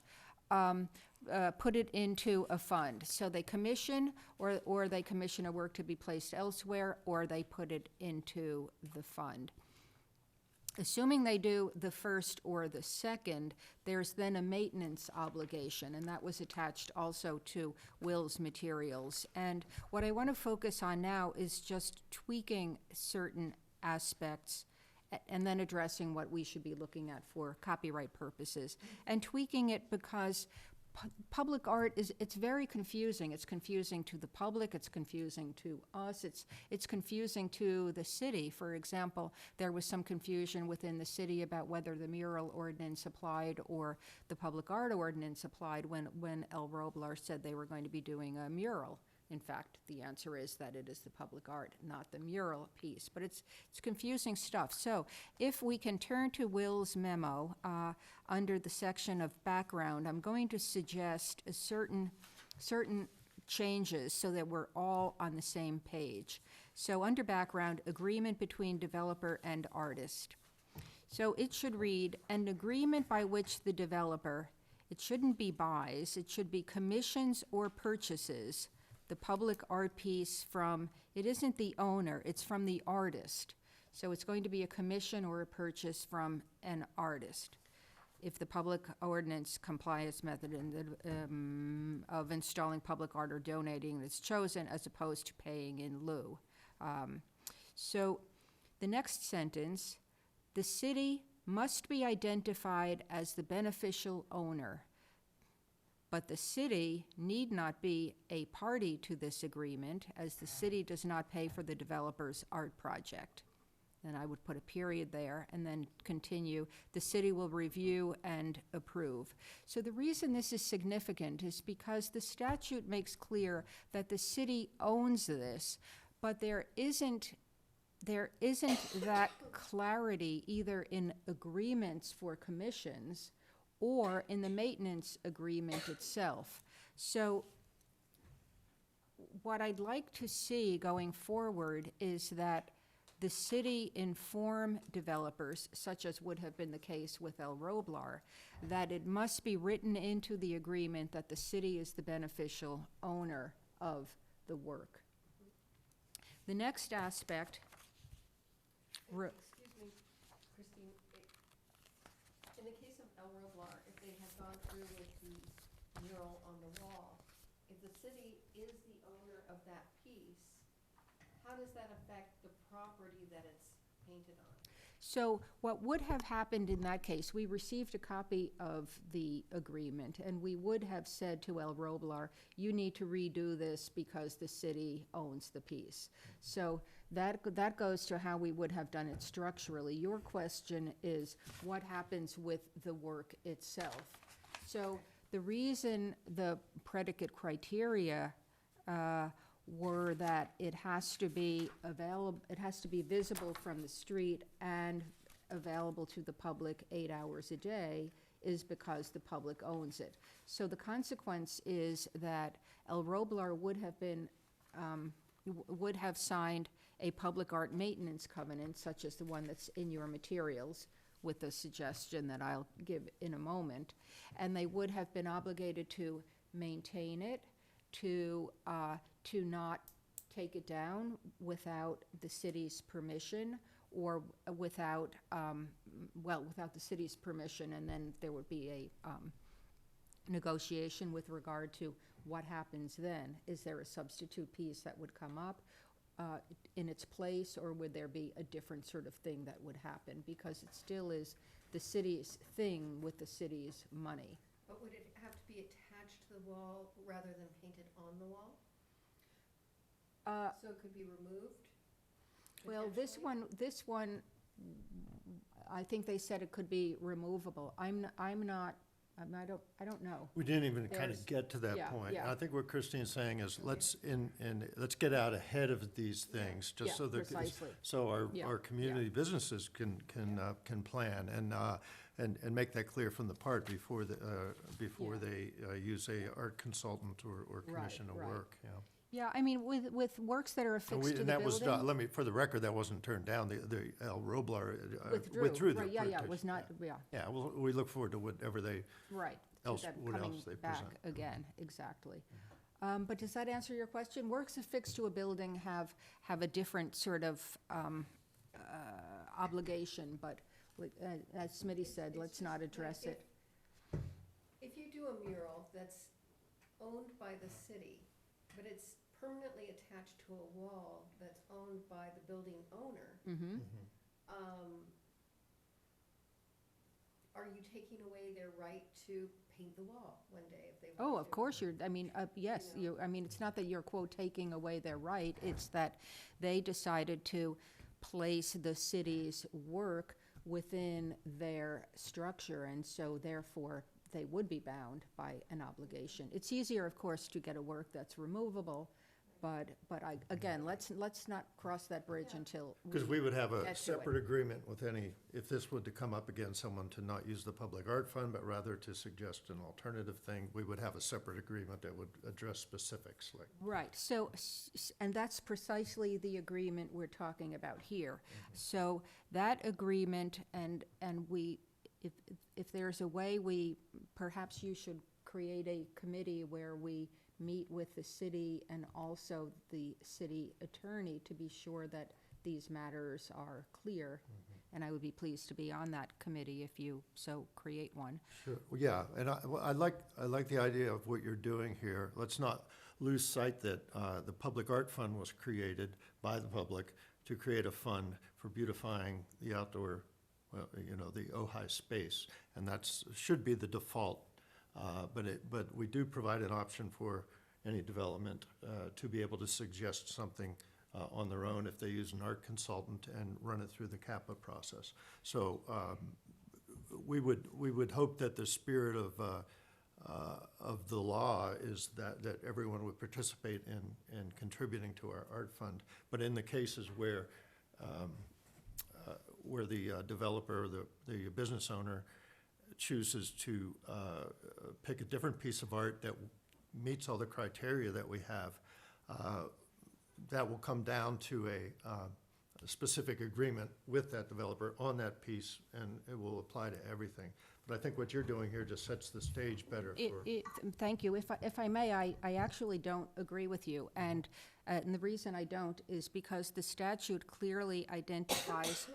Put it into a fund. So they commission, or they commission a work to be placed elsewhere, or they put it into the fund. Assuming they do the first or the second, there's then a maintenance obligation, and that was attached also to Will's materials. And what I want to focus on now is just tweaking certain aspects and then addressing what we should be looking at for copyright purposes. And tweaking it because public art it's very confusing. It's confusing to the public, it's confusing to us, it's confusing to the city. For example, there was some confusion within the city about whether the mural ordinance applied or the public art ordinance applied when El Roblar said they were going to be doing a mural. In fact, the answer is that it is the public art, not the mural piece. But it's confusing stuff. So if we can turn to Will's memo under the section of background, I'm going to suggest a certain changes so that we're all on the same page. So under background, agreement between developer and artist. So it should read, an agreement by which the developer, it shouldn't be buys, it should be commissions or purchases the public art piece from, it isn't the owner, it's from the artist. So it's going to be a commission or a purchase from an artist. If the public ordinance compliance method of installing public art or donating is chosen as opposed to paying in lieu. So the next sentence, the city must be identified as the beneficial owner, but the city need not be a party to this agreement, as the city does not pay for the developer's art project. Then I would put a period there and then continue. The city will review and approve. So the reason this is significant is because the statute makes clear that the city owns this, but there isn't that clarity either in agreements for commissions or in the maintenance agreement itself. So what I'd like to see going forward is that the city inform developers, such as would have been the case with El Roblar, that it must be written into the agreement that the city is the beneficial owner of the work. The next aspect. Excuse me, Christine, in the case of El Roblar, if they had gone through with the mural on the wall, if the city is the owner of that piece, how does that affect the property that it's painted on? So what would have happened in that case, we received a copy of the agreement, and we would have said to El Roblar, you need to redo this because the city owns the piece. So that goes to how we would have done it structurally. Your question is what happens with the work itself. So the reason the predicate criteria were that it has to be available, it has to be visible from the street and available to the public 8 hours a day is because the public owns it. So the consequence is that El Roblar would have signed a public art maintenance covenant, such as the one that's in your materials, with the suggestion that I'll give in a moment, and they would have been obligated to maintain it, to not take it down without the city's permission, or without the city's permission, and then there would be a negotiation with regard to what happens then. Is there a substitute piece that would come up in its place, or would there be a different sort of thing that would happen? Because it still is the city's thing with the city's money. But would it have to be attached to the wall rather than painted on the wall? So it could be removed? Well, this one, I think they said it could be removable. I don't know. We didn't even kind There's- of get to that yeah, point. yeah. I think what Christine's saying is, let's get out ahead of these things, just Yeah, so that, precisely. so Yeah, our community businesses can plan and make that clear from the part before they use a art consultant or commission a right. work, yeah. Yeah, I mean, with works that are affixed to the And that was, building. for the record, that wasn't turned down. The El Roblar Withdrew, their right, yeah, it petition, was not, yeah, Yeah, well, we look forward to whatever they, right. to else- them what coming else they back present. again, exactly. But does that answer your question? Works affixed to a building have a different sort of obligation, but as Smitty said, let's not address it. If you do a mural that's owned by the city, but it's permanently attached to a wall that's owned by the building owner, Mm-hmm. are you taking away their right to paint the wall one day if they want Oh, to. of course, yes, it's not that you're, quote, taking away their right, it's that they decided to place the city's work within their structure, and so therefore, they would be bound by an obligation. It's easier, of course, to get a work that's removable, but again, let's not cross that bridge until Because we would have a get to it. separate agreement with any, if this were to come up again, someone to not use the public art fund, but rather to suggest an alternative thing, we would have a separate agreement that would address specifics, like, Right, so, and that's precisely the agreement we're talking about here. So that agreement, and we, if there's a way perhaps you should create a committee where we meet with the city and also the city attorney to be sure that these matters are clear. And I would be pleased to be on that committee if you so create one. sure, yeah, and I like the idea of what you're doing here. Let's not lose sight that the Public Art Fund was created by the public to create a fund for beautifying the outdoor, the Ojai space, and should be the default. But we do provide an option for any development to be able to suggest something on their own if they use an art consultant and run it through the CAPA process. So we would hope that the spirit of the law is that everyone would participate in contributing to our art fund. But in the cases where the developer, the business owner chooses to pick a different piece of art that meets all the criteria that we have, that will come down to a specific agreement with that developer on that piece, and it will apply to everything. But I think what you're doing here just sets the stage better for. Thank you. If I may, I actually don't agree with you. And the reason I don't is because the statute clearly identifies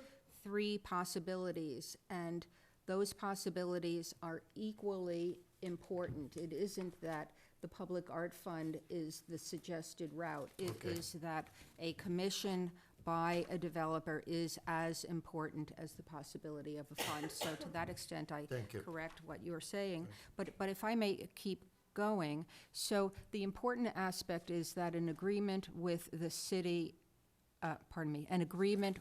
3 possibilities, and those possibilities are equally important. It isn't that the Public Art Fund is the suggested route. It is that a commission by a developer is as important as the possibility of a fund. So to that extent, I Thank you. correct what you're saying. But if I may keep going, so the important aspect is that an agreement with the city, an agreement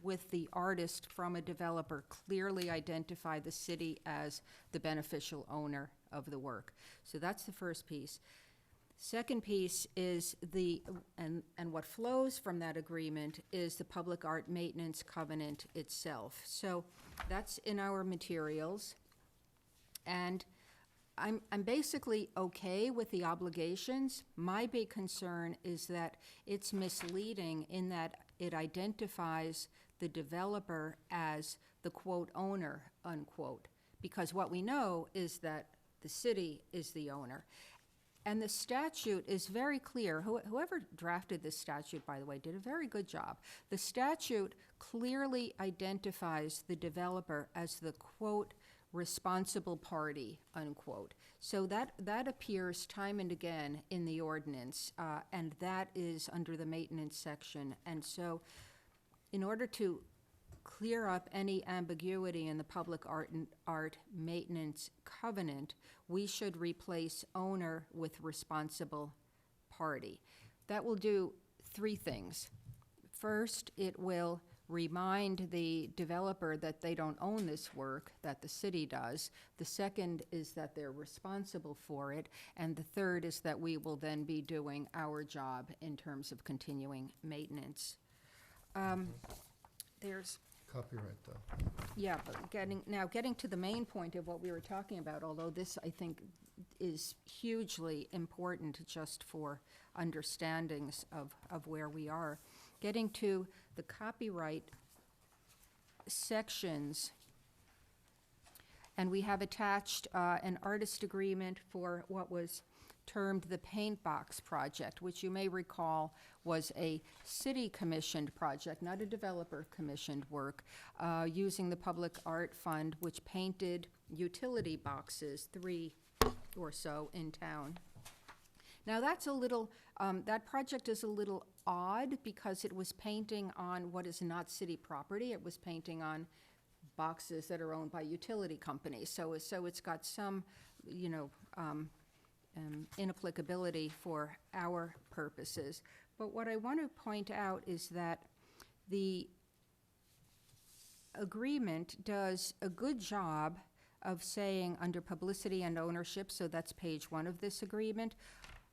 with the artist from a developer clearly identify the city as the beneficial owner of the work. So that's the first piece. Second piece is and what flows from that agreement is the public art maintenance covenant itself. So that's in our materials. And I'm basically okay with the obligations. My big concern is that it's misleading in that it identifies the developer as the quote owner, unquote, because what we know is that the city is the owner. And the statute is very clear. Whoever drafted this statute, by the way, did a very good job. The statute clearly identifies the developer as the quote responsible party, unquote. So that appears time and again in the ordinance, and that is under the maintenance section. And so in order to clear up any ambiguity in the public art maintenance covenant, we should replace owner with responsible party. That will do 3 things. First, it will remind the developer that they don't own this work, that the city does. The second is that they're responsible for it. And the third is that we will then be doing our job in terms of continuing maintenance. There's Copyright, though. Yeah, but getting to the main point of what we were talking about, although this, I think, is hugely important just for understandings of where we are. Getting to the copyright sections, and we have attached an artist agreement for what was termed the Paint Box Project, which you may recall was a city-commissioned project, not a developer-commissioned work, using the Public Art Fund, which painted utility boxes, 3 or so in town. Now that's a little, that project is a little odd because it was painting on what is not city property. It was painting on boxes that are owned by utility companies. So it's got some, you know, inapplicability for our purposes. But what I want to point out is that the agreement does a good job of saying under publicity and ownership, so that's page 1 of this agreement,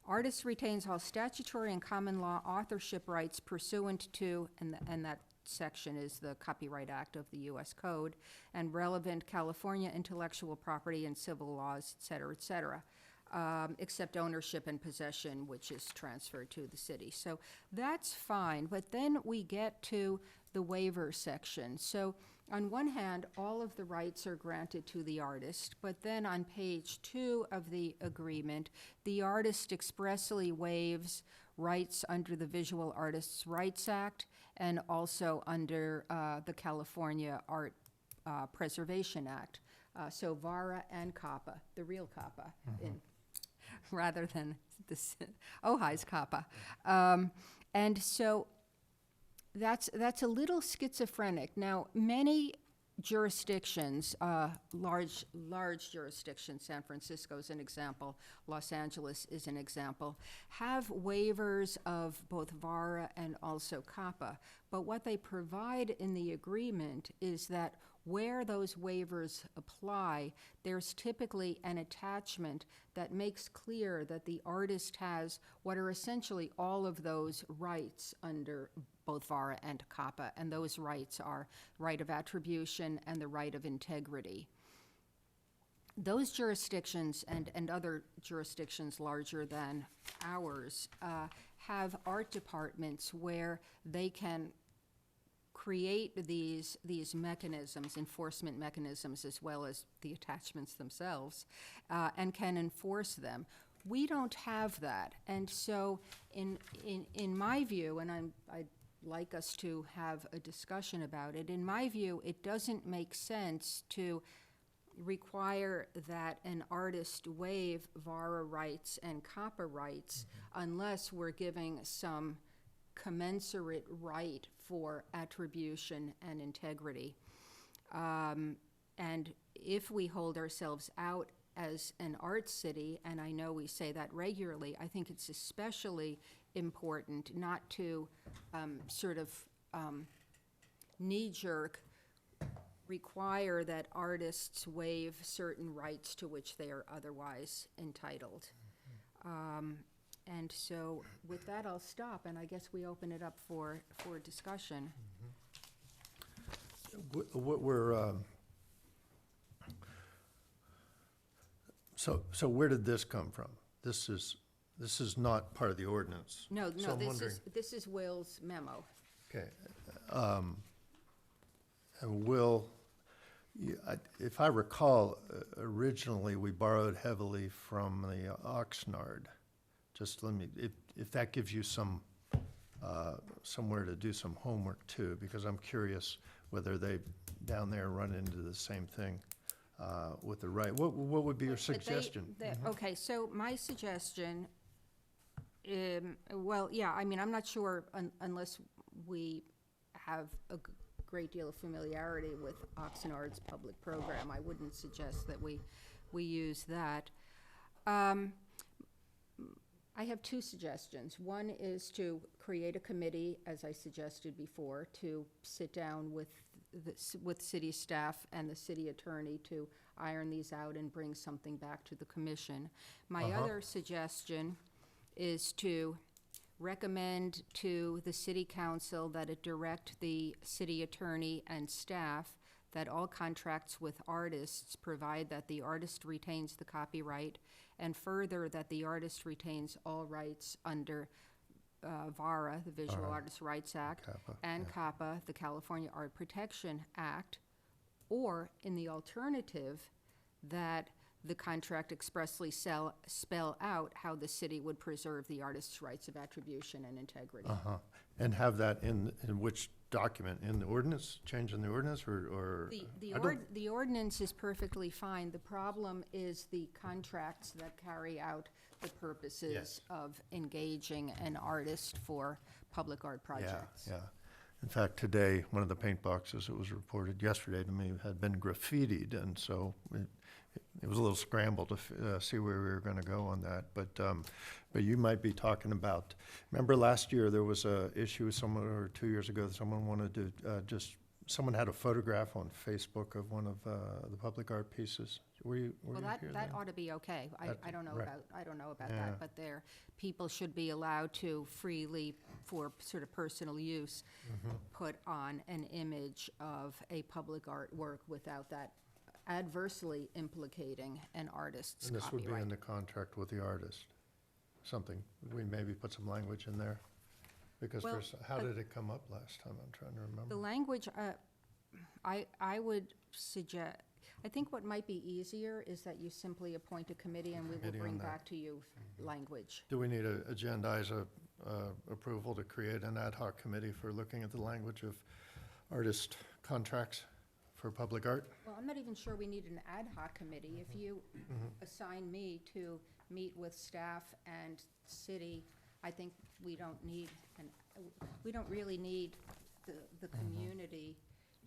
artist retains all statutory and common law authorship rights pursuant to, and that section is the Copyright Act of the U.S. Code, and relevant California intellectual property and civil laws, et cetera, except ownership and possession, which is transferred to the city. So that's fine, but then we get to the waiver section. So on one hand, all of the rights are granted to the artist, but then on page 2 of the agreement, the artist expressly waives rights under the Visual Artists' Rights Act and also under the California Art Preservation Act. So VARA and COPPA, the real COPPA, rather than this Ojai's COPPA. And so that's a little schizophrenic. Now, many jurisdictions, large jurisdictions, San Francisco is an example, Los Angeles is an example, have waivers of both VARA and also COPPA. But what they provide in the agreement is that where those waivers apply, there's typically an attachment that makes clear that the artist has what are essentially all of those rights under both VARA and COPPA, and those rights are right of attribution and the right of integrity. Those jurisdictions and other jurisdictions larger than ours have art departments where they can create these mechanisms, enforcement mechanisms, as well as the attachments themselves, and can enforce them. We don't have that, and so in my view, and I'd like us to have a discussion about it, in my view, it doesn't make sense to require that an artist waive VARA rights and COPPA rights unless we're giving some commensurate right for attribution and integrity. And if we hold ourselves out as an art city, and I know we say that regularly, I think it's especially important not to knee-jerk require that artists waive certain rights to which they are otherwise entitled. And so with that, I'll stop, and I guess we open it up for discussion. What we're, so where did this come from? This is not part of the ordinance. No, So I'm wondering- this is Will's memo. Okay. And Will, if I recall, originally we borrowed heavily from the Oxnard. Just let me, if that gives you some, somewhere to do some homework too, because I'm curious whether they down there run into the same thing with the right. What would be your suggestion? Okay, so my suggestion, well, yeah, I mean, I'm not sure unless we have a great deal of familiarity with Oxnard's public program. I wouldn't suggest that we use that. I have two suggestions. One is to create a committee, as I suggested before, to sit down with city staff and the city attorney to iron these out and bring something back to the commission. My other suggestion is to recommend to the city council that it direct the city attorney and staff that all contracts with artists provide that the artist retains the copyright, and further that the artist retains all rights under VARA, the Visual Artists' Rights Act, COPPA, and COPPA, the California Art Protection Act, or in the alternative, that the contract expressly spell out how the city would preserve the artist's rights of attribution and integrity. And have that in which document? In the ordinance? Change in the ordinance or? The ordinance is perfectly fine. The problem is the contracts that carry out the purposes Yes. of engaging an artist for public art projects. Yeah. In fact, today, one of the paint boxes, it was reported yesterday to me, had been graffitied, and so it was a little scramble to see where we were going to go on that. But you might be talking about, remember last year there was a issue with someone, or 2 years ago, someone wanted to someone had a photograph on Facebook of one of the public art pieces. Were you Well, here that then? ought to be okay. I don't know right. about Yeah. that, but people should be allowed to freely, for sort of personal use, put on an image of a public artwork without that adversely implicating an artist's And this would be in copyright. the contract with the artist, something, we maybe put some language in there? Because Well, how did it come up last time? I'm trying to The remember. language, I would suggest, I think what might be easier is that you simply appoint a committee and we will Committee on bring that. back to you language. Do we need to agendize approval to create an ad hoc committee for looking at the language of artist contracts for public art? Well, I'm not even sure we need an ad hoc committee. If you assign me to meet with staff and city, I think we don't really need the community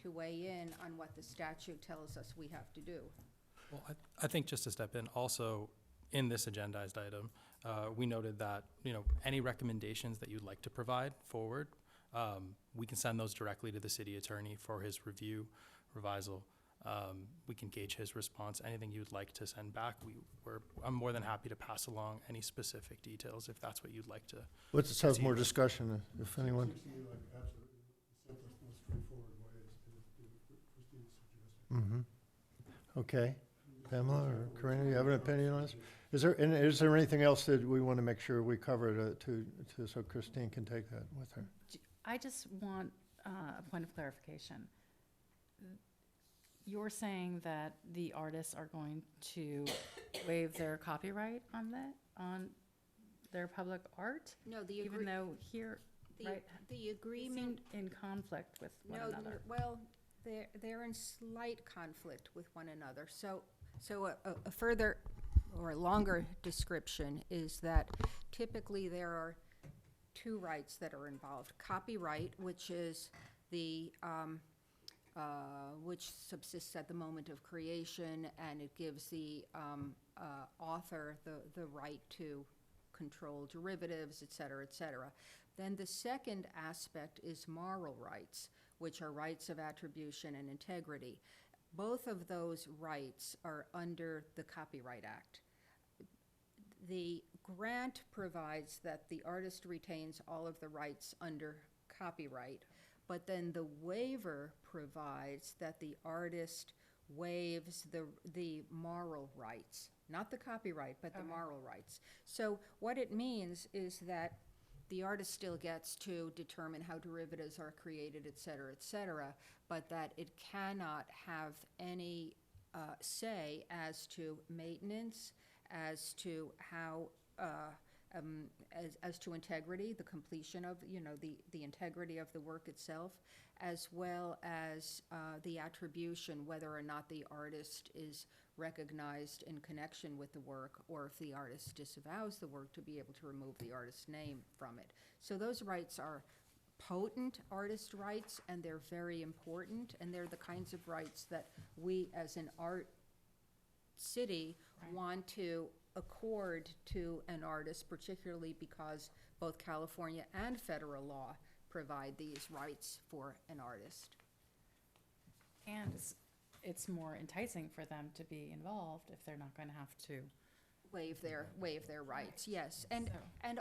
to weigh in on what the statute tells us we have to do. Well, I think just to step in, also in this agendized item, we noted that, any recommendations that you'd like to provide forward, we can send those directly to the city attorney for his review, revisal. We can gauge his response. Anything you'd like to send back, I'm more than happy to pass along any specific details if that's what you'd like to. Let's have more discussion, if anyone. Seems to me like absolutely the simplest, most straightforward way is to do what Christine suggested. Okay. Pamela or Karina, you have an opinion on this? Is there anything else that we want to make sure we cover so Christine can take that with her? I just want a point of clarification. You're saying that the artists are going to waive their copyright on their public art? No, Even though here, right, the they agreement, seem in conflict with one no, another. well, they're in slight conflict with one another. So a further or a longer description is that typically there are two rights that are involved. Copyright, which is which subsists at the moment of creation, and it gives the author the right to control derivatives, et cetera, et cetera. Then the second aspect is moral rights, which are rights of attribution and integrity. Both of those rights are under the Copyright Act. The grant provides that the artist retains all of the rights under copyright, but then the waiver provides that the artist waives the moral rights, not the copyright, but the moral rights. So what it means is that the artist still gets to determine how derivatives are created, et cetera, but that it cannot have any say as to maintenance, as to how, as to integrity, the completion of, the integrity of the work itself, as well as the attribution, whether or not the artist is recognized in connection with the work, or if the artist disavows the work, to be able to remove the artist's name from it. So those rights are potent artist rights, and they're very important, and they're the kinds of rights that we as an art city want to accord to an artist, particularly because both California and federal law provide these rights for an artist. And it's more enticing for them to be involved if they're not going to have to. Waive their rights, yes. And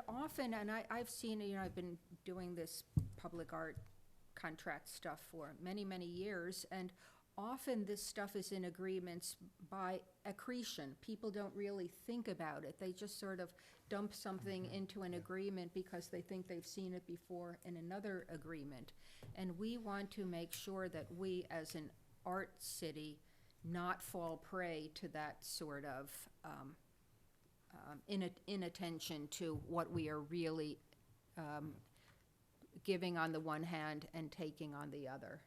often, and I've seen, I've been doing this public art contract stuff for many, many years, and often this stuff is in agreements by accretion. People don't really think about it. They just sort of dump something into an agreement because they think they've seen it before in another agreement. And we want to make sure that we, as an art city, not fall prey to that sort of inattention to what we are really giving on the one hand and taking on the other.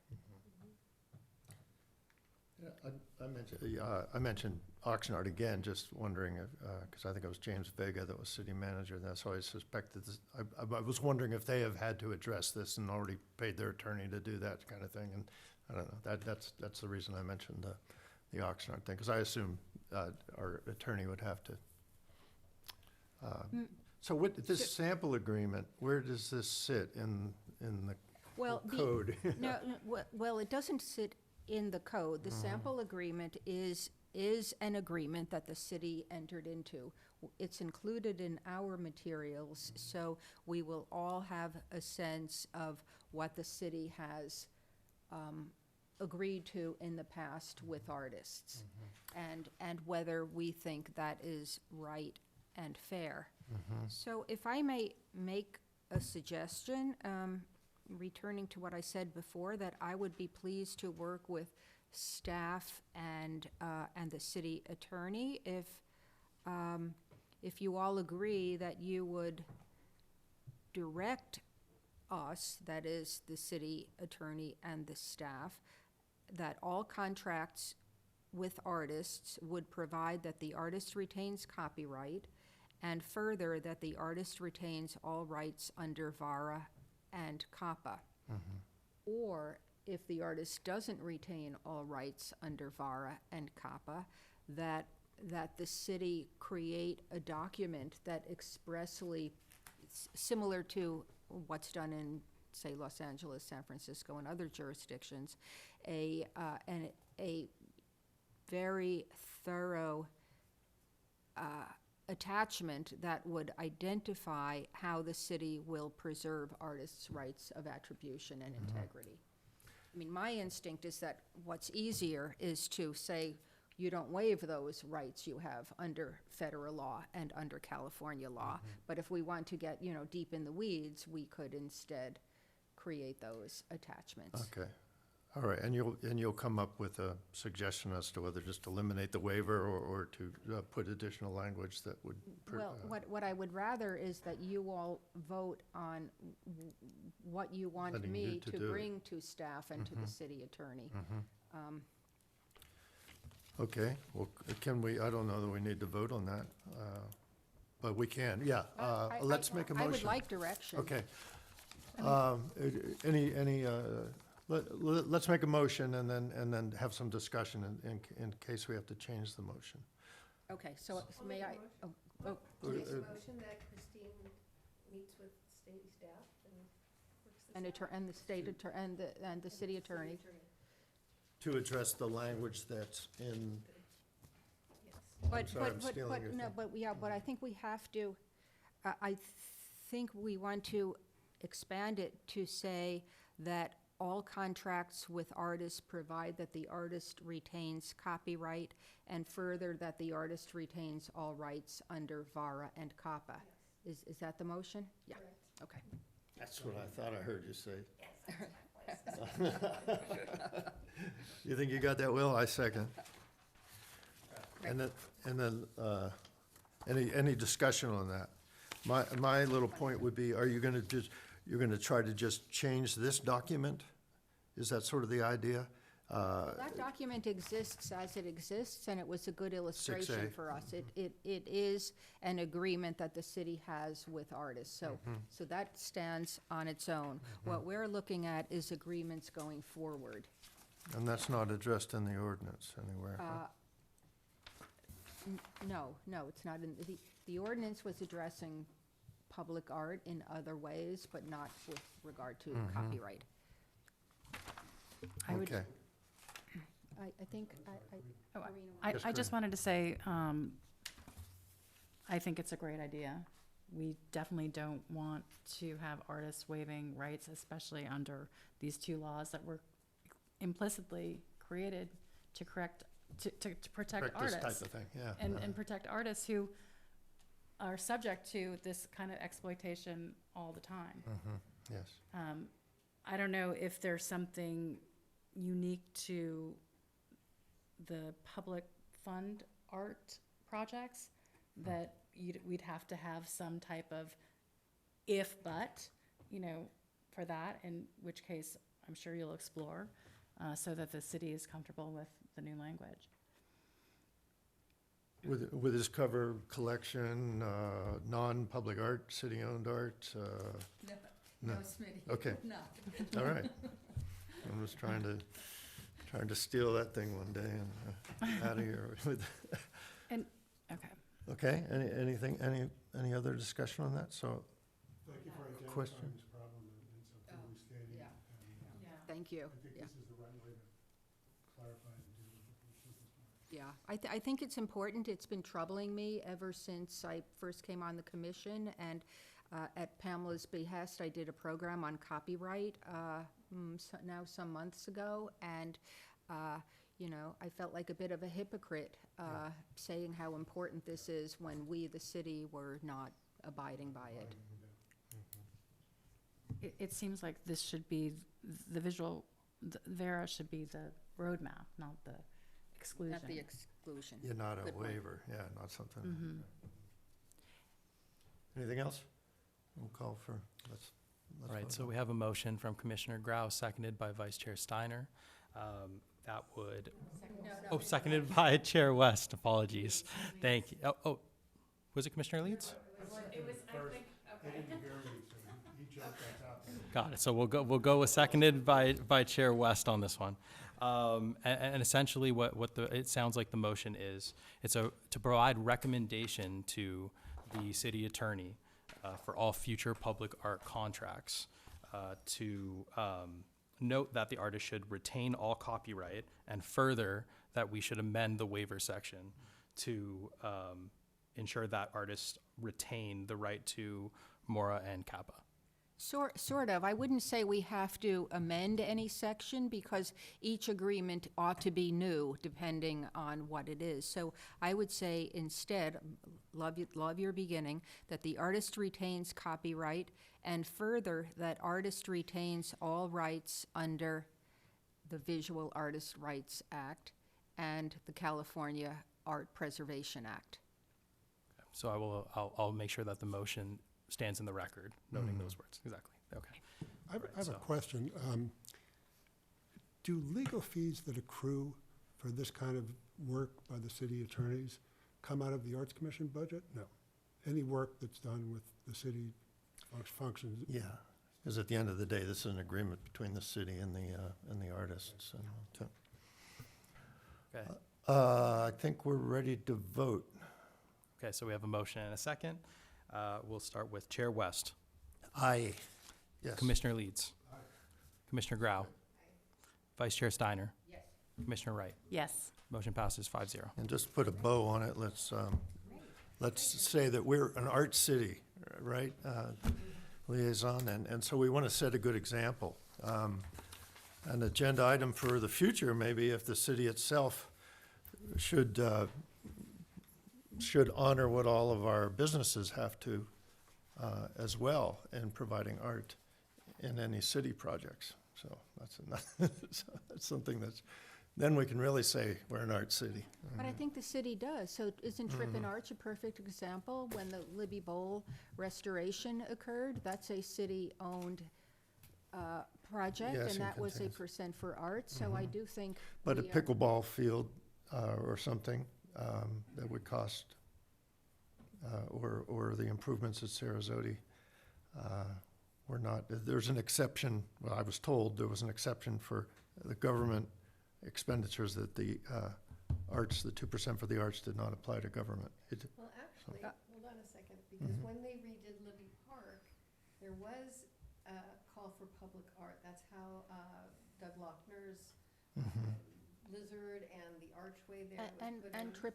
Yeah, I mentioned Oxnard again, just wondering if, because I think it was James Vega that was city manager, that's why I suspected this. I was wondering if they have had to address this and already paid their attorney to do that kind of thing, and I don't know, that's the reason I mentioned the Oxnard thing, because I assume our attorney would have to. So what, this sample agreement, where does this sit in the Well, code? well, it doesn't sit in the code. The sample agreement is an agreement that the city entered into. It's included in our materials, so we will all have a sense of what the city has agreed to in the past with artists, and whether we think that is right and fair. So if I may make a suggestion, returning to what I said before, that I would be pleased to work with staff and the city attorney if you all agree that you would direct us, that is the city attorney and the staff, that all contracts with artists would provide that the artist retains copyright, and further that the artist retains all rights under VARA and COPPA. Or if the artist doesn't retain all rights under VARA and COPPA, that the city create a document that expressly, similar to what's done in, say, Los Angeles, San Francisco, and other jurisdictions, a very thorough attachment that would identify how the city will preserve artists' rights of attribution and integrity. I mean, my instinct is that what's easier is to say, you don't waive those rights you have under federal law and under California law. But if we want to get, deep in the weeds, we could instead create those attachments. Okay, all right, and you'll come up with a suggestion as to whether just eliminate the waiver or to put additional language that would. Well, what I would rather is that you all vote on what you want Letting you me to to do it. bring to staff and to the city attorney. Okay, well, can we, I don't know that we need to vote on that, but we can, yeah. Let's make a motion. I would like direction. Okay. Let's make a motion and then have some discussion in case we have to change the motion. Okay, so may I, oh, Make please. a motion that Christine meets with state staff and works this out. And the state attorney, and the city attorney. To address the language that's in, But, sorry, I'm stealing your no, thing. but I think we have to, I think we want to expand it to say that all contracts with artists provide that the artist retains copyright, and further that the artist retains all rights under VARA and COPPA. Is that the motion? Yeah, okay. that's what I thought I heard you say. You think you got that, Will? I second. And then, any discussion on that? My little point would be, are you gonna you're gonna try to just change this document? Is that sort of the idea? That document exists as it exists, and it was a good illustration 6A. for us. It is an agreement that the city has with artists, so that stands on its own. What we're looking at is agreements going forward. And that's not addressed in the ordinance anywhere. huh? No, it's not in, the ordinance was addressing public art in other ways, but not with regard to copyright. I would, Okay, I think, oh, Irina, I just wanted to say, I think it's a great idea. We definitely don't want to have artists waiving rights, especially under these two laws that were implicitly created to protect correct this artists. type of thing, yeah. And protect artists who are subject to this kind of exploitation all the time. Yes, I don't know if there's something unique to the public fund art projects that we'd have to have some type of if-but, for that, in which case I'm sure you'll explore, so that the city is comfortable with the new language. Would this cover collection, non-public art, city-owned art? No. Smitty. Okay. No. All right. I'm just trying to steal that thing one day and out of here with. And, okay. Okay, any other discussion on that? So, Thank you for identifying Question? this problem and so clearly stating. yeah. and, Yeah. Thank you. I think Yeah. this is the right way to clarify and deal with it in the simplest way. Yeah, I think it's important. It's been troubling me ever since I first came on the commission, and at Pamela's behest, I did a program on copyright now some months ago, and you know, I felt like a bit of a hypocrite saying how important this is when we, the city, were not abiding by it. It seems like this should be, the visual, Vera should be the roadmap, not the exclusion. Not the exclusion. you're not a Good point. waiver, yeah, not something. Mhm. Anything else? We'll call for, let's All right, vote so on we have a motion from Commissioner Grau, seconded by Vice Chair Steiner. That would, oh, seconded by Chair West, apologies. Thank you. Oh, was it Commissioner Leeds? They didn't hear me, so he jumped on top of it. Got it. So we'll go with seconded by Chair West on this one. And essentially it sounds like the motion is, to provide recommendation to the city attorney for all future public art contracts to note that the artist should retain all copyright, and further that we should amend the waiver section to ensure that artists retain the right to Mora and Kappa. Sort of. I wouldn't say we have to amend any section because each agreement ought to be new depending on what it is. So I would say instead, love your beginning, that the artist retains copyright, and further that artist retains all rights under the Visual Artist Rights Act and the California Art Preservation Act. So I'll make sure that the motion stands in the record, noting those words. Exactly. Okay. I have a so- question. Do legal fees that accrue for this kind of work by the city attorneys come out of the Arts Commission budget? No. Any work that's done with the city functions? Yeah, because at the end of the day, this is an agreement between the city and the artists. And, Okay. I think we're ready to vote. Okay, so we have a motion and a second. We'll start with Chair West, Aye. Yes. Commissioner Leeds, Commissioner Grau, Vice Chair Steiner, Commissioner Wright. Yes. Motion passes 5-0. And just to put a bow on it, let's say that we're an art city, right? Liaison, and so we want to set a good example. An agenda item for the future, maybe if the city itself should honor what all of our businesses have to as well in providing art in any city projects. So that's something then we can really say we're an art city. But I think the city does. So isn't Trippin Arch a perfect example? When the Libby Bowl restoration occurred, that's a city-owned project, Yes, and it that was a contains- percent for art. So I do think But a we are- pickleball field or something that would cost, or the improvements at Sarasota, were not, there's an exception, well, I was told there was an exception for the government expenditures that the arts, the 2% for the arts did not apply to government. Well, actually, hold on a second, because when they redid Libby Park, there was a call for public art. That's how Doug Lochner's lizard and the archway there was put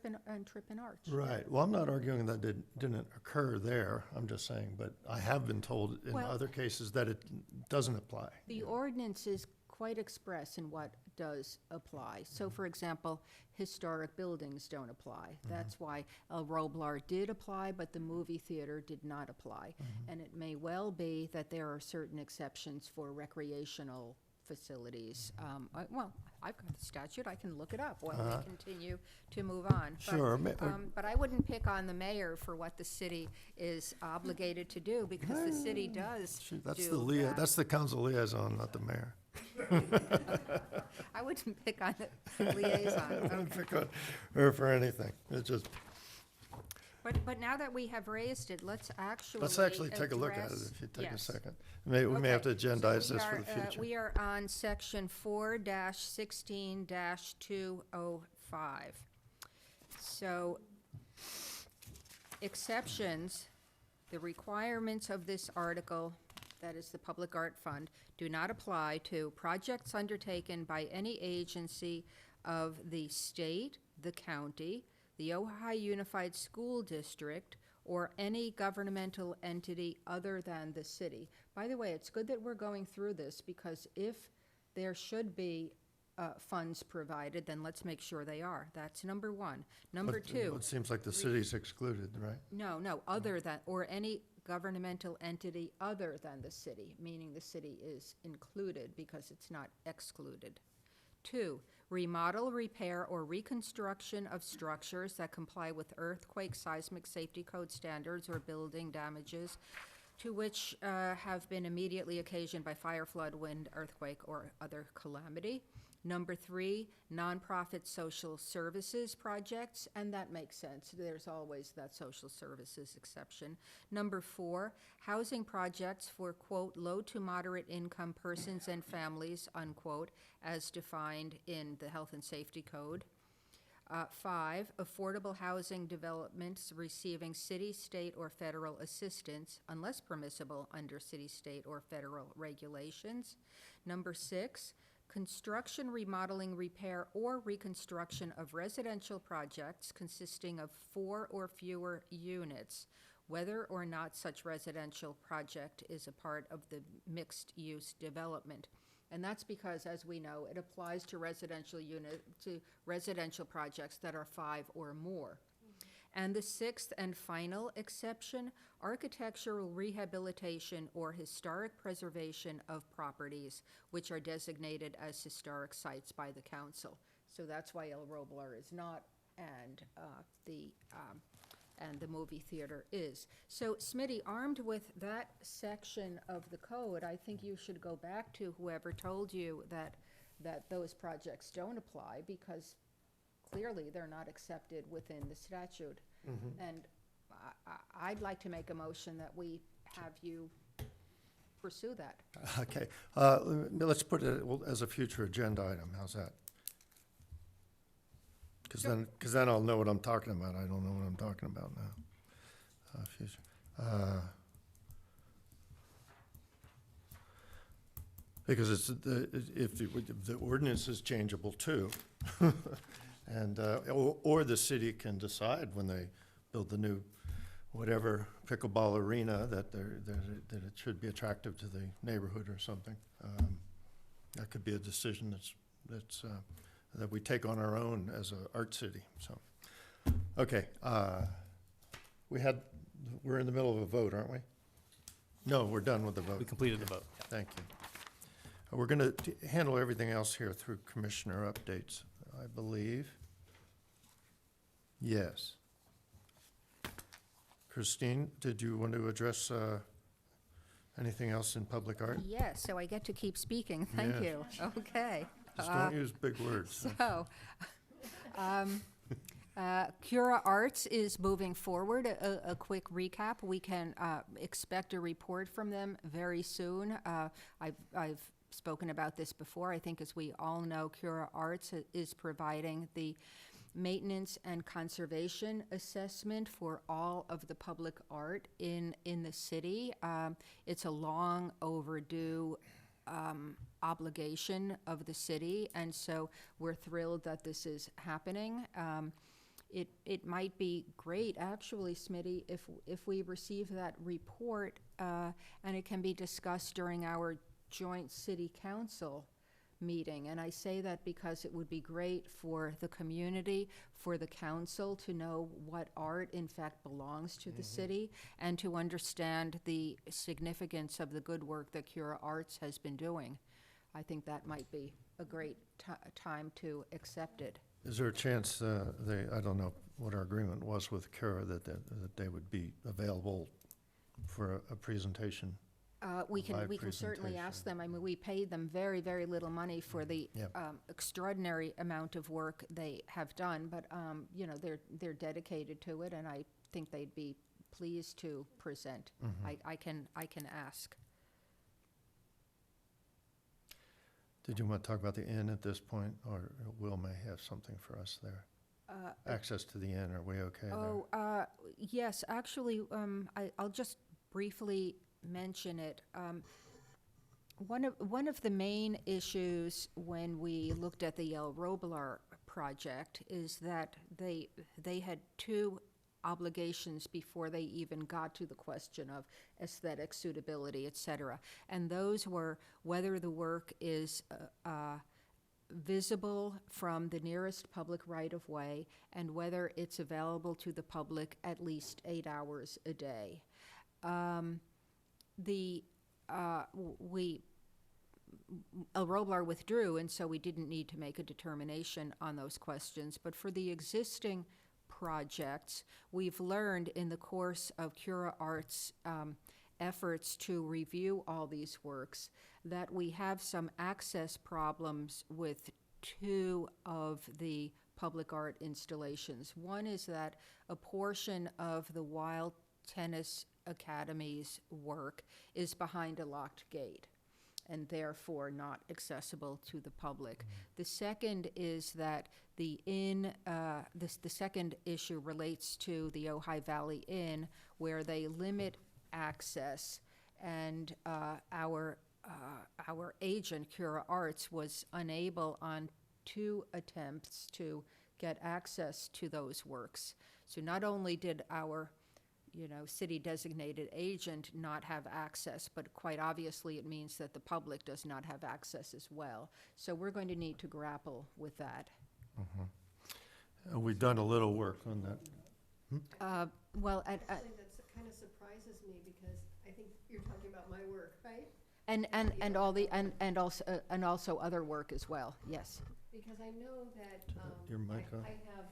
in. and Trippin Arch. Right, well, I'm not arguing that it didn't occur there, I'm just saying, but I have been told in Well- other cases that it doesn't apply. The ordinance is quite express in what does apply. So, for example, historic buildings don't apply. That's why El Roblar did apply, but the movie theater did not apply. And it may well be that there are certain exceptions for recreational facilities. I've got the statute, I can look it up while we continue to move on. But, Sure, but I wouldn't pick on the mayor for what the city is obligated to do, because the city does That's do that. that's the council liaison, not the mayor. I wouldn't pick on the liaison. I wouldn't Okay. pick on her for anything. It's just, But now that we have raised it, let's actually take a look at it address- if you take a yes. second. We may have to Okay, so agendize we this for are, the future. We are on section 4-16-205. So, exceptions, the requirements of this article, that is the Public Art Fund, do not apply to projects undertaken by any agency of the state, the county, the Ojai Unified School District, or any governmental entity other than the city. By the way, it's good that we're going through this, because if there should be funds provided, then let's make sure they are. That's number one. Number But, two, it seems like the city's excluded, right? no, other than, or any governmental entity other than the city, meaning the city is included because it's not excluded. Two, remodel, repair, or reconstruction of structures that comply with earthquake, seismic safety code standards or building damages to which have been immediately occasioned by fire, flood, wind, earthquake, or other calamity. Number three, nonprofit social services projects, and that makes sense. There's always that social services exception. Number four, housing projects for, quote, low to moderate income persons and families, unquote, as defined in the Health and Safety Code. Five, affordable housing developments receiving city, state, or federal assistance unless permissible under city, state, or federal regulations. Number six, construction, remodeling, repair, or reconstruction of residential projects consisting of 4 or fewer units, whether or not such residential project is a part of the mixed-use development. And that's because, as we know, it applies to residential projects that are 5 or more. And the sixth and final exception, architectural rehabilitation or historic preservation of properties which are designated as historic sites by the council. So that's why El Roblar is not, and the movie theater is. So Smitty, armed with that section of the code, I think you should go back to whoever told you that those projects don't apply, because clearly they're not accepted within the statute. And I'd like to make a motion that we have you pursue that. Okay, let's put it as a future agenda item, how's that? Because then I'll know what I'm talking about. I don't know what I'm talking about now. Future. Because it's, if the ordinance is changeable too, and, or the city can decide when they build the new whatever pickleball arena that that it should be attractive to the neighborhood or something. That could be a decision that we take on our own as an art city, so. Okay, we're in the middle of a vote, aren't we? No, we're done with the vote. We completed the vote. Thank you. We're going to handle everything else here through commissioner updates, I believe. Yes. Christine, did you want to address anything else in public art? Yes, so I get to keep speaking. Thank Yes. you. Okay. Just don't use big words. So, Cura Arts is moving forward. A quick recap. We can expect a report from them very soon. I've spoken about this before. I think, as we all know, Cura Arts is providing the maintenance and conservation assessment for all of the public art in the city. It's a long overdue obligation of the city, and so we're thrilled that this is happening. It might be great, actually, Smitty, if we receive that report and it can be discussed during our joint city council meeting. And I say that because it would be great for the community, for the council to know what art in fact belongs to the city, and to understand the significance of the good work that Cura Arts has been doing. I think that might be a great time to accept it. Is there a chance I don't know what our agreement was with Cura, that they would be available for a presentation? We live can certainly ask presentation. them. I mean, we paid them very, very little money for the Yep. extraordinary amount of work they have done, but, you know, they're dedicated to it, and I think they'd be pleased to present. I can ask. Did you want to talk about the inn at this point, or Will may have something for us there? Access to the inn, are we okay there? Oh, yes, actually, I'll just briefly mention it. One of the main issues when we looked at the El Roblar project is that they had two obligations before they even got to the question of aesthetic suitability, et cetera. And those were whether the work is visible from the nearest public right-of-way and whether it's available to the public at least 8 hours a day. El Roblar withdrew, and so we didn't need to make a determination on those questions. But for the existing projects, we've learned in the course of Cura Arts' efforts to review all these works that we have some access problems with two of the public art installations. One is that a portion of the Wild Tennis Academy's work is behind a locked gate and therefore not accessible to the public. The second is that the inn, the second issue relates to the Ojai Valley Inn, where they limit access, and our agent, Cura Arts, was unable on 2 attempts to get access to those works. So not only did our city-designated agent not have access, but quite obviously it means that the public does not have access as well. So we're going to need to grapple with that. We've done a little work on that. Well, Actually, that kind of surprises me because I think you're talking about my work, right? and also other work as well, yes. Because I know that, Your mic on. I have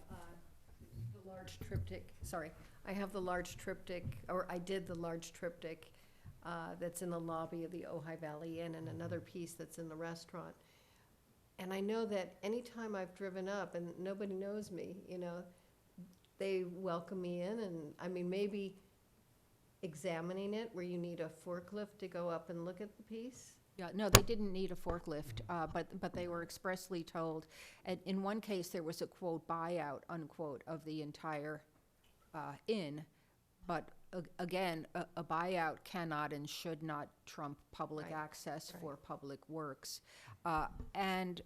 the large triptych, sorry, I have the large triptych, or I did the large triptych that's in the lobby of the Ojai Valley Inn, and another piece that's in the restaurant. And I know that anytime I've driven up and nobody knows me, they welcome me in, and, I mean, maybe examining it where you need a forklift to go up and look at the piece. Yeah, no, they didn't need a forklift, but they were expressly told, and in one case, there was a quote, buyout, unquote, of the entire inn, but again, a buyout cannot and should not trump public Right, access right. for public works. And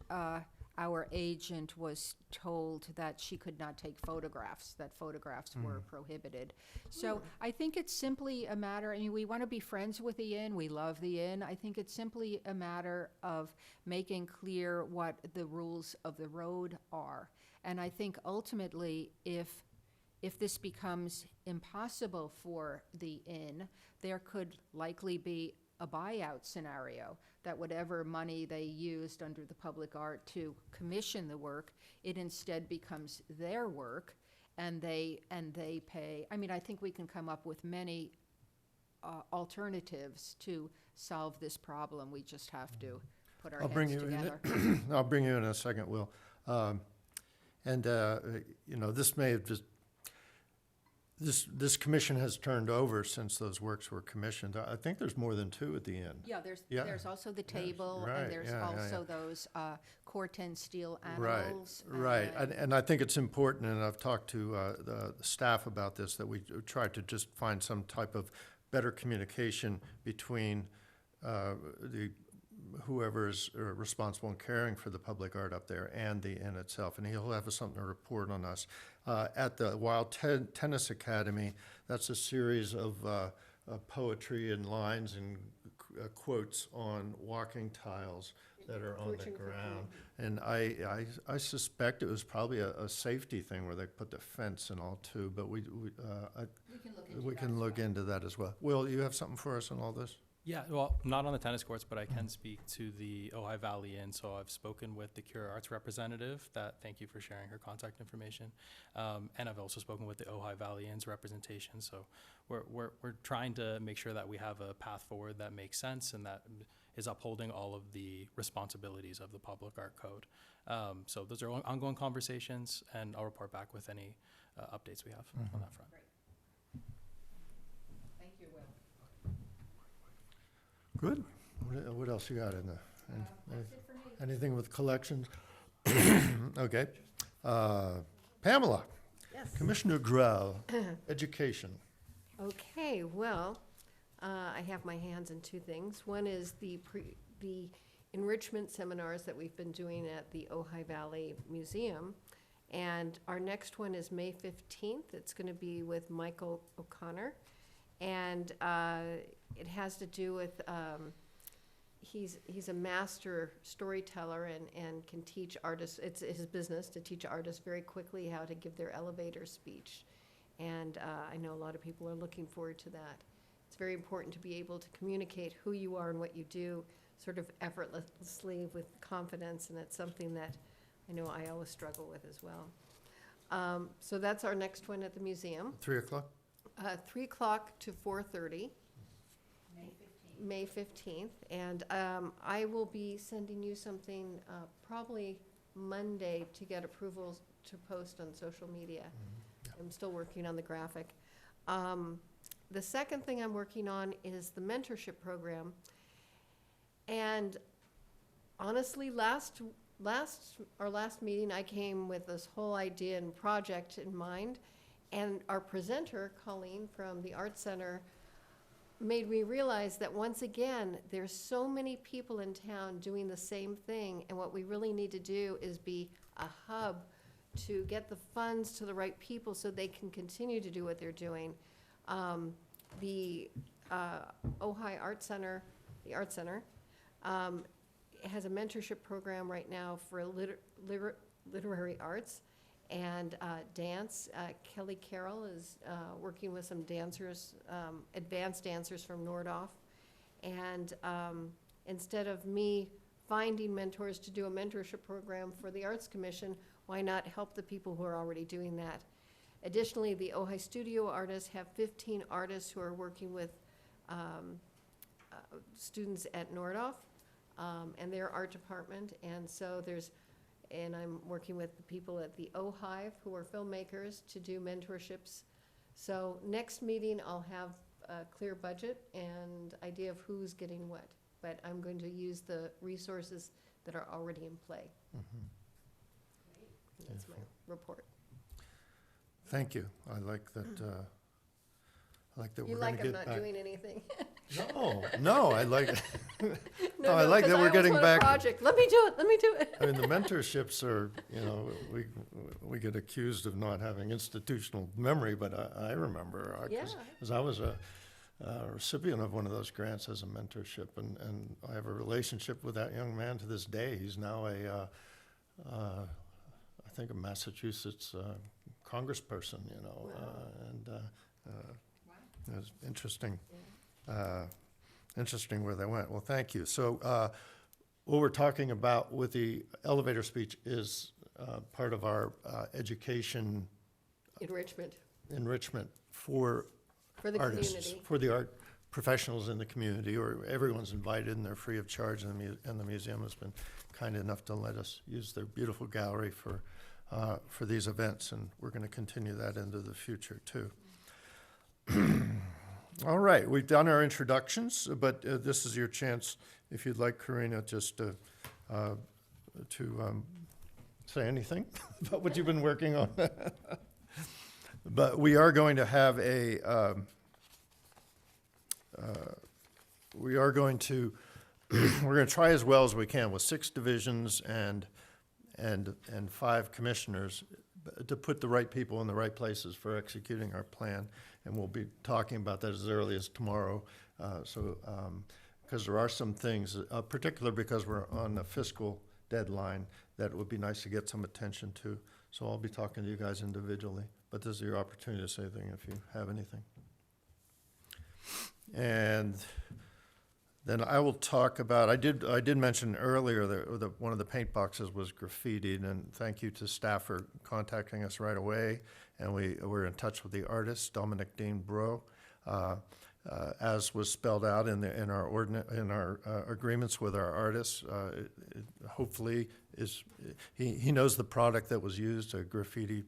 our agent was told that she could not take photographs, that photographs were prohibited. So I think it's simply a matter, I mean, we want to be friends with the inn, we love the inn. I think it's simply a matter of making clear what the rules of the road are. And I think ultimately, if this becomes impossible for the inn, there could likely be a buyout scenario, that whatever money they used under the public art to commission the work, it instead becomes their work, and they pay. I mean, I think we can come up with many alternatives to solve this problem. We just have to put our heads together. I'll bring you in a second, Will. This may have just, this commission has turned over since those works were commissioned. I think there's more than 2 at the end. Yeah, there's also the table, right, and there's yeah, also those Corten steel Right, animals. right. And I think it's important, and I've talked to the staff about this, that we try to just find some type of better communication between whoever is responsible and caring for the public art up there and the inn itself. And he'll have something to report on us. At the Wild Tennis Academy, that's a series of poetry and lines and quotes on walking tiles that are on the Coaching for ground. And I suspect it was probably a safety thing where they put the fence and all too, but we can look into that as well. Will, you have something for us on all this? Yeah, well, not on the tennis courts, but I can speak to the Ojai Valley Inn. So I've spoken with the Cure Arts representative. Thank you for sharing her contact information. And I've also spoken with the Ojai Valley Inn's representation. So we're trying to make sure that we have a path forward that makes sense and that is upholding all of the responsibilities of the Public Art Code. So those are ongoing conversations, and I'll report back with any updates we have on that front. Thank you, Will. Good. What else you got in there? That's it for me. Anything with collections? Okay. Pamela, Yes. Commissioner Grau, Education. Okay, well, I have my hands in two things. One is the enrichment seminars that we've been doing at the Ojai Valley Museum. And our next one is May 15th. It's going to be with Michael O'Connor. And it has to do with, he's a master storyteller and can teach artists, it's his business to teach artists very quickly how to give their elevator speech. And I know a lot of people are looking forward to that. It's very important to be able to communicate who you are and what you do sort of effortlessly with confidence, and it's something that I know I always struggle with as well. So that's our next one at the museum. 3 o'clock? 3 o'clock to 4:30. May 15th. And I will be sending you something probably Monday to get approvals to post on social media. I'm still working on the graphic. The second thing I'm working on is the mentorship program. And honestly, our last meeting, I came with this whole idea and project in mind. And our presenter, Colleen from the Art Center, made me realize that once again, there's so many people in town doing the same thing. And what we really need to do is be a hub to get the funds to the right people so they can continue to do what they're doing. The Ojai Art Center, the Art Center, has a mentorship program right now for literary arts and dance. Kelly Carroll is working with some dancers, advanced dancers from Nordhoff. And instead of me finding mentors to do a mentorship program for the Arts Commission, why not help the people who are already doing that? Additionally, the Ojai Studio artists have 15 artists who are working with students at Nordhoff and their art department. And so and I'm working with the people at the Ojai who are filmmakers to do mentorships. So next meeting, I'll have a clear budget and idea of who's getting what. But I'm going to use the resources that are already in play. That's my report. Thank you. I like that. I like that You we're going like to I'm get not back. doing anything? No, I like it. No, I like 'cause that we're always getting want a back. project. Let me do it. I mean, the mentorships are, we get accused of not having institutional memory, but I remember, Yeah. because I was a recipient of one of those grants as a mentorship, and I have a relationship with that young man to this day. He's now I think a Massachusetts congressperson, Wow. it was interesting. Interesting where they went. Well, thank you. So what we're talking about with the elevator speech is part of our education enrichment for For the artists, community. for the art professionals in the community, or everyone's invited and they're free of charge, and the museum has been kind enough to let us use their beautiful gallery for these events, and we're going to continue that into the future too. All right, we've done our introductions, but this is your chance, if you'd like, Karina, just to say anything about what you've been working on. But we are going to have we're going to try as well as we can with 6 divisions and 5 commissioners to put the right people in the right places for executing our plan. And we'll be talking about that as early as tomorrow. Because there are some things, particularly because we're on a fiscal deadline, that it would be nice to get some attention to. So I'll be talking to you guys individually, but this is your opportunity to say anything if you have anything. And Then I will talk about, I did mention earlier that one of the paint boxes was graffitied, and thank you to staff for contacting us right away. And we're in touch with the artist, Dominic Dean Bro. As was spelled out in our agreements with our artists, hopefully he knows the product that was used, a graffiti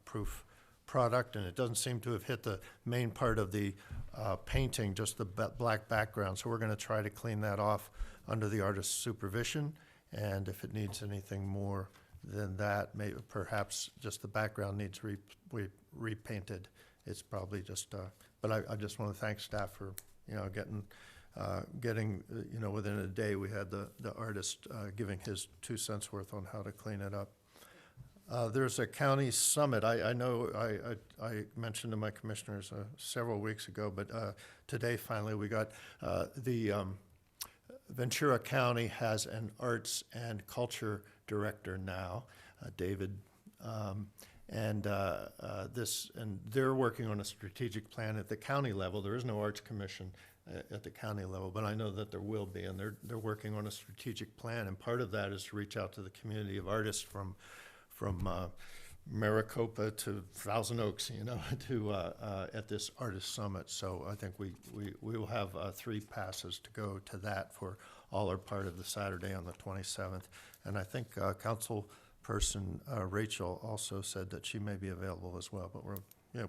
proof product, and it doesn't seem to have hit the main part of the painting, just the black background. So we're going to try to clean that off under the artist's supervision, and if it needs anything more than that, maybe perhaps just the background needs repainted. It's probably just, but I just want to thank staff for, getting, within a day, we had the artist giving his 2 cents worth on how to clean it up. There's a county summit. I know I mentioned to my commissioners several weeks ago, but today finally we got the Ventura County has an arts and culture director now, David, and they're working on a strategic plan at the county level. There is no arts commission at the county level, but I know that there will be, and they're working on a strategic plan, and part of that is to reach out to the community of artists from Maricopa to Thousand Oaks, to at this artist summit. So I think we will have 3 passes to go to that for all or part of the Saturday on the 27th. And I think council person Rachel also said that she may be available as well, but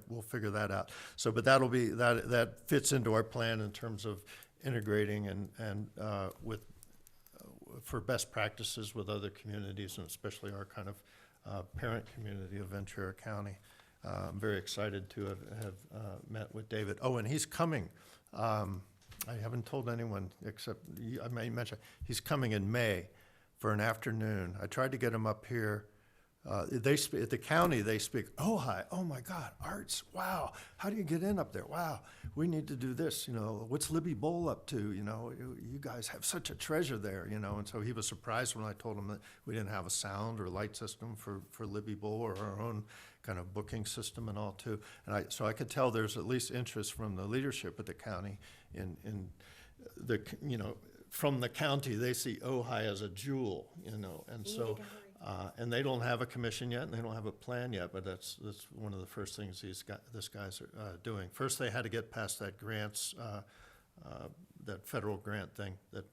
we'll figure that out. So, but that fits into our plan in terms of integrating and with for best practices with other communities, and especially our kind of parent community of Ventura County. I'm very excited to have met with David. Oh, and he's coming. I haven't told anyone except I may mention he's coming in May for an afternoon. I tried to get him up here. At the county, they speak Ojai. Oh my God, arts! Wow, how do you get in up there? Wow, we need to do this. What's Libby Bowl up to? You guys have such a treasure there. And so he was surprised when I told him that we didn't have a sound or light system for Libby Bowl or our own kind of booking system and all too. And so I could tell there's at least interest from the leadership at the county in the from the county they see Ojai as a jewel. And so. And they don't have a commission yet, and they don't have a plan yet, but that's one of the first things this guy's doing. First, they had to get past that grants, that federal grant thing that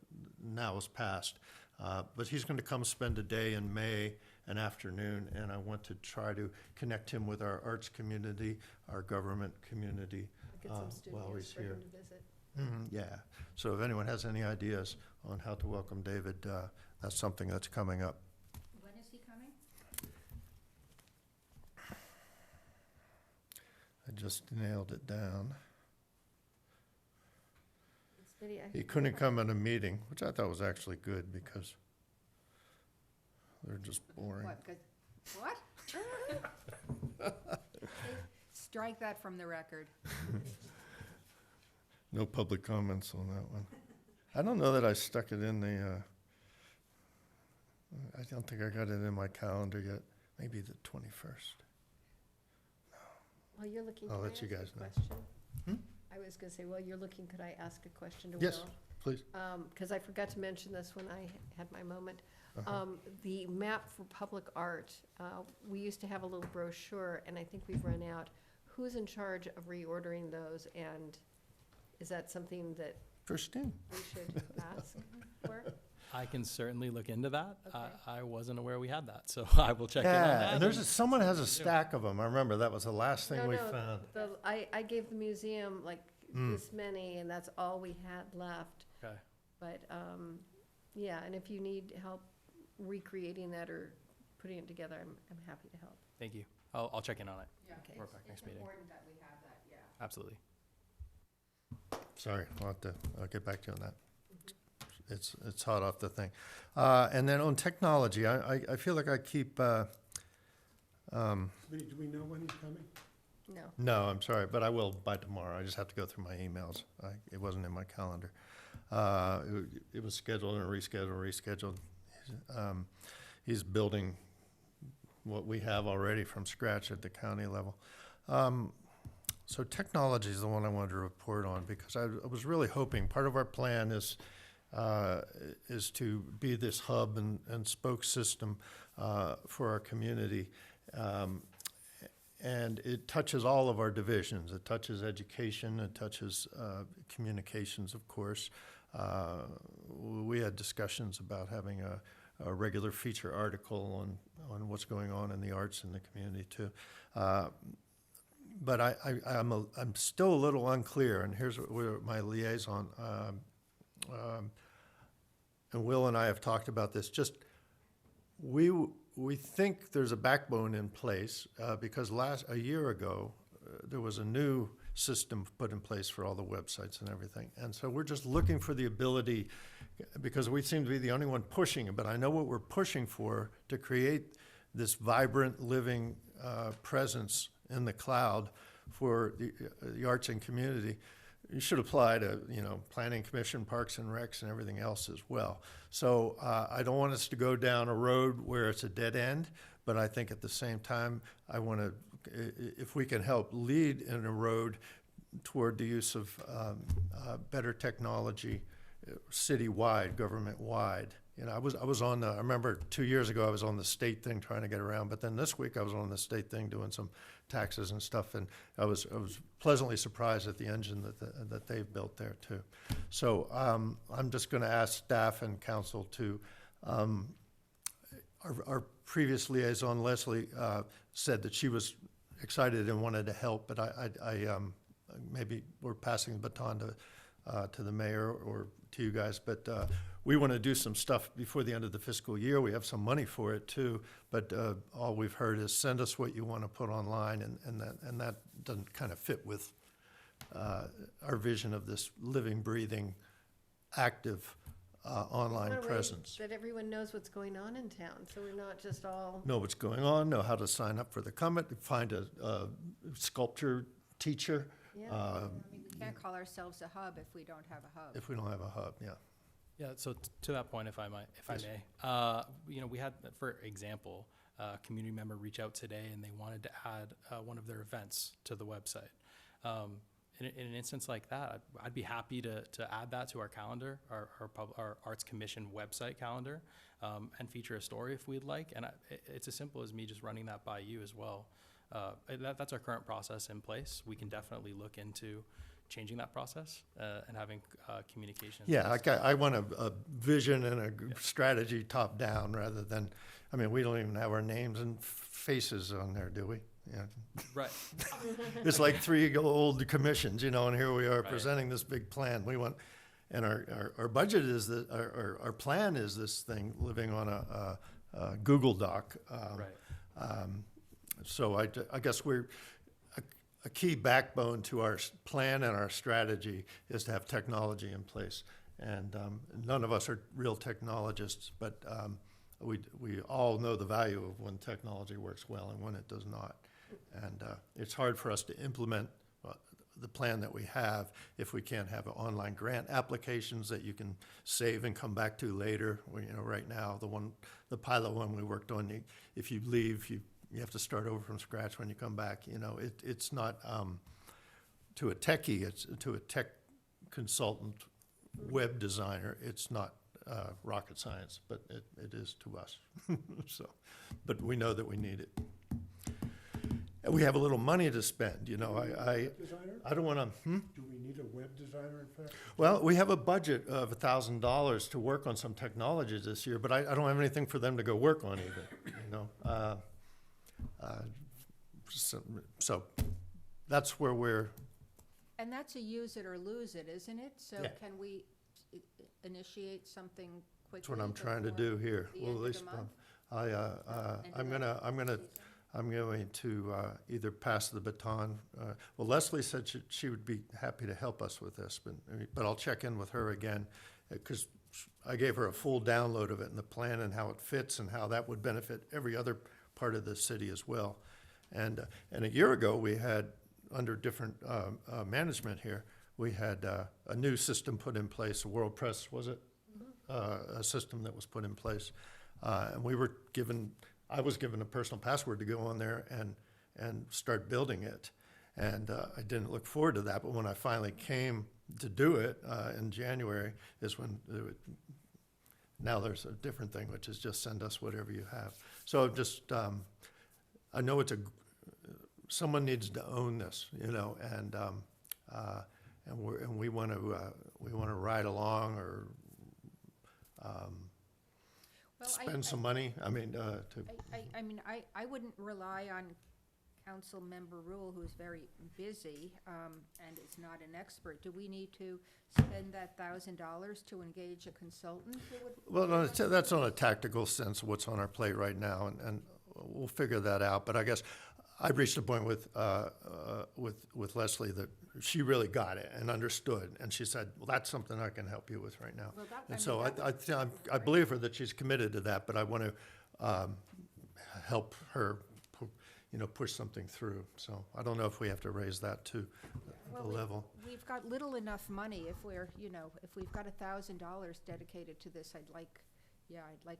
now is passed. But he's going to come spend a day in May, an afternoon, and I want to try to connect him with our arts community, our government community, Get some while he's studios for here. him to visit. Yeah. So if anyone has any ideas on how to welcome David, that's something that's coming up. When is he coming? I just nailed it down. It's pretty- I He think couldn't come at a meeting, which I thought was actually good because they're just boring. What, good, what? Strike that from the record. No public comments on that one. I don't know that I stuck it in the, I don't think I got it in my calendar yet. Maybe the 21st. While you're looking, I'll can I let ask you a guys know. question? Hmm? I was gonna say, while you're looking, could I ask a question to Will? Yes, please. Because I forgot to mention this when I had my moment. Uh-huh. The map for public art, we used to have a little brochure, and I think we've run out. Who's in charge of reordering those, and is that something that Christine. we should ask for? I can certainly look into that. Okay. I wasn't aware we had that, so I will check in on Yeah, that. and someone has a stack of them. I remember that was the last thing No, we no, found. I gave the museum like Mm. this many, and that's all we had left. Okay. But, yeah, and if you need help recreating that or putting it together, I'm happy to help. Thank you. I'll check in on it. Okay. Work back next meeting. important that we have that, yeah. Absolutely. Sorry, I'll get back to you on that. It's hot off the thing. And then on technology, I feel like I keep, Do we know when he's coming? No. no, I'm sorry, but I will by tomorrow. I just have to go through my emails. It wasn't in my calendar. It was scheduled and rescheduled. He's building what we have already from scratch at the county level. So technology is the one I wanted to report on, because I was really hoping, part of our plan is to be this hub and spoke system for our community. And it touches all of our divisions. It touches education, it touches communications, of course. We had discussions about having a regular feature article on what's going on in the arts in the community too. But I'm still a little unclear, and here's where my liaison, and Will and I have talked about this. Just we think there's a backbone in place because a year ago there was a new system put in place for all the websites and everything, and so we're just looking for the ability, because we seem to be the only one pushing it. But I know what we're pushing for, to create this vibrant, living presence in the cloud for the arts and community. You should apply to, Planning Commission, Parks and Recs, and everything else as well. So I don't want us to go down a road where it's a dead end, but I think at the same time, I want to, if we can help lead in a road toward the use of better technology, citywide, government-wide. I was on I remember 2 years ago, I was on the state thing trying to get around, but then this week I was on the state thing doing some taxes and stuff, and I was pleasantly surprised at the engine that they've built there too. So I'm just going to ask staff and council to, our previous liaison, Leslie, said that she was excited and wanted to help, but I maybe we're passing the baton to the mayor or to you guys, but we want to do some stuff before the end of the fiscal year. We have some money for it too, but all we've heard is send us what you want to put online, and that doesn't kind of fit with our vision of this living, breathing, active online Wanna presence. That everyone knows what's going on in town, so we're not just all. Know what's going on, know how to sign up for the Comet, find a sculpture teacher. Yeah. We can't call ourselves a hub if we don't have a hub. If we don't have a hub, yeah. Yeah, so to that point, if I Yes. may, we had, for example, a community member reach out today and they wanted to add one of their events to the website. In an instance like that, I'd be happy to add that to our calendar, our Arts Commission website calendar, and feature a story if we'd like. And it's as simple as me just running that by you as well. That's our current process in place. We can definitely look into changing that process and having communication. Yeah, I want a vision and a strategy top down rather than, we don't even have our names and faces on there, do we? Yeah. Right. It's like 3 old commissions, and here we are Right. presenting this big plan. We want, and our budget is our plan is this thing living on a Google Doc. Right. So I guess a key backbone to our plan and our strategy is to have technology in place. And none of us are real technologists, but we all know the value of when technology works well and when it does not. And it's hard for us to implement the plan that we have if we can't have online grant applications that you can save and come back to later. Right now, the pilot one we worked on, if you leave, you have to start over from scratch when you come back. It's not to a techie, it's to a tech consultant, web designer. It's not rocket science, but it is to us. But we know that we need it. And we have a little money to spend. I don't want to. Do we need a web designer, in fact? Well, we have a budget of $1,000 to work on some technologies this year, but I don't have anything for them to go work on either. So that's where we're. And that's a use it or lose it, isn't it? So Yeah. can we initiate something quickly? That's what I'm trying to before do here. the Well, end at of least the month? I'm going to either pass the baton. Well, Leslie said she would be happy to help us with this, but I'll check in with her again, because I gave her a full download of it and the plan and how it fits and how that would benefit every other part of the city as well. And a year ago, we had, under different management here, we had a new system put in place, a World Press, was it? A system that was put in place. And I was given a personal password to go on there and start building it. And I didn't look forward to that, but when I finally came to do it in January is when now there's a different thing, which is just send us whatever you have. So just, I know someone needs to own this, you know, and we want to ride along or spend some money. I mean, I mean, I wouldn't rely on Council Member Rule, who's very busy, and is not an expert. Do we need to spend that $1,000 to engage a consultant who would? well, no, that's on a tactical sense of what's on our plate right now, and we'll figure that out. But I guess I've reached a point with Leslie that she really got it and understood, and she said, "Well, that's something I can help you with right now." Well, And so I believe her that she's committed to that, but I want to help her, you know, push something through. So I don't know if we have to raise that to the level. We've got little enough money. If we're, you know, if we've got $1,000 dedicated to this, I'd like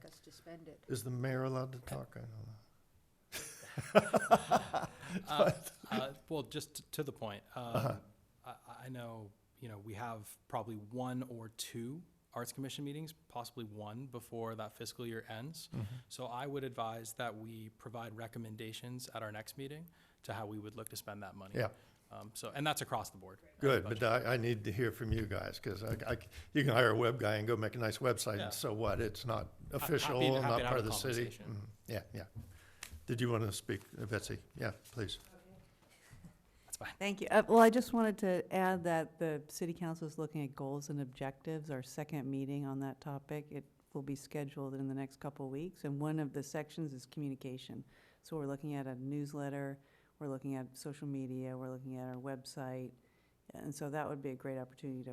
us to spend it. Is the mayor allowed to talk? I don't know. Well, just to the point, I know, you know, we have probably 1 or 2 Arts Commission meetings, possibly 1 before that fiscal year ends. So I would advise that we provide recommendations at our next meeting to how we would look to spend that money. Yeah. And that's across the board. Good, but I need to hear from you guys, because you can hire a web guy and go make a nice website, Yeah. and so what? It's not official, happy to not have part a of the city. conversation. Yeah, yeah. Did you want to speak, Betsy? Yeah, please. That's fine. Thank you. Well, I just wanted to add that the city council is looking at goals and objectives. Our second meeting on that topic, it will be scheduled in the next couple of weeks, and one of the sections is communication. So we're looking at a newsletter, we're looking at social media, we're looking at our website, and so that would be a great opportunity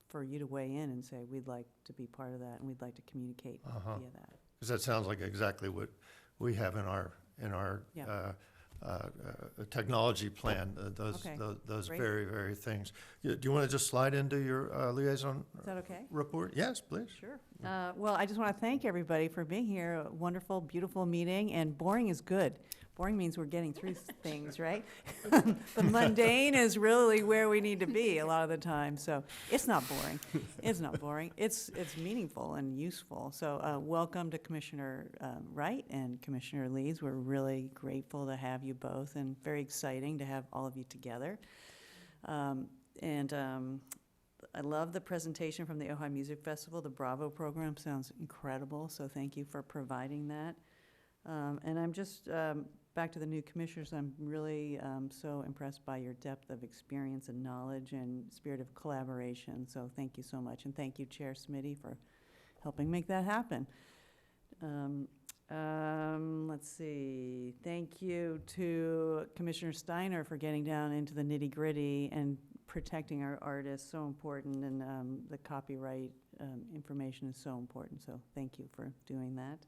for you to weigh in and say, we'd like to be part of that, and we'd like to communicate via that. Because that sounds like exactly what we have in our Yeah. technology plan, those Okay, great. very, very things. Do you want to just slide into your liaison Is that okay? report? Yes, please. Sure. Well, I just want to thank everybody for being here. A wonderful, beautiful meeting, and boring is good. Boring means we're getting through things, right? The mundane is really where we need to be a lot of the time, so it's not boring. It's not boring. It's meaningful and useful. So welcome to Commissioner Wright and Commissioner Leeds. We're really grateful to have you both, and very exciting to have all of you together. I love the presentation from the Ojai Music Festival. The Bravo program sounds incredible, so thank you for providing that. And I'm just, back to the new commissioners, I'm really so impressed by your depth of experience and knowledge and spirit of collaboration, so thank you so much. And thank you, Chair Smitty, for helping make that happen. Let's see, thank you to Commissioner Steiner for getting down into the nitty-gritty and protecting our artists, so important, and the copyright information is so important, so thank you for doing that.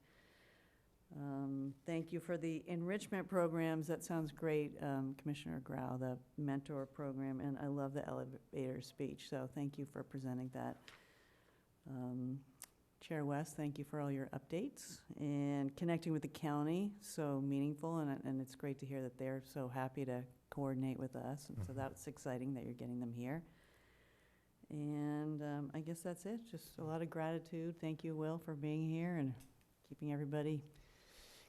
Thank you for the enrichment programs, that sounds great, Commissioner Grau, the mentor program, and I love the elevator speech, so thank you for presenting that. Chair West, thank you for all your updates, and connecting with the county, so meaningful, and it's great to hear that they're so happy to coordinate with us, and so that's exciting that you're getting them here. And I guess that's it, just a lot of gratitude. Thank you, Will, for being here and keeping everybody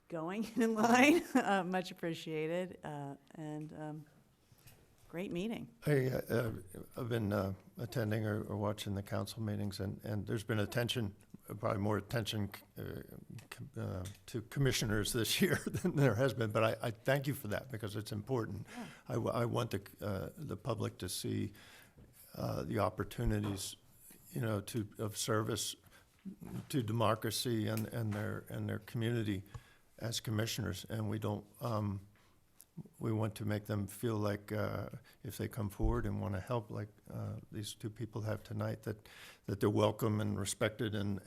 going in line. Much appreciated, and great meeting. I've been attending or watching the council meetings, and there's been attention, probably more attention to commissioners this year than there has been, but I thank you for that, because it's important. Yeah. I want the public to see the opportunities, you know, of service to democracy and their community as commissioners, and we don't, we want to make them feel like if they come forward and want to help, like these two people have tonight, that they're welcome and respected and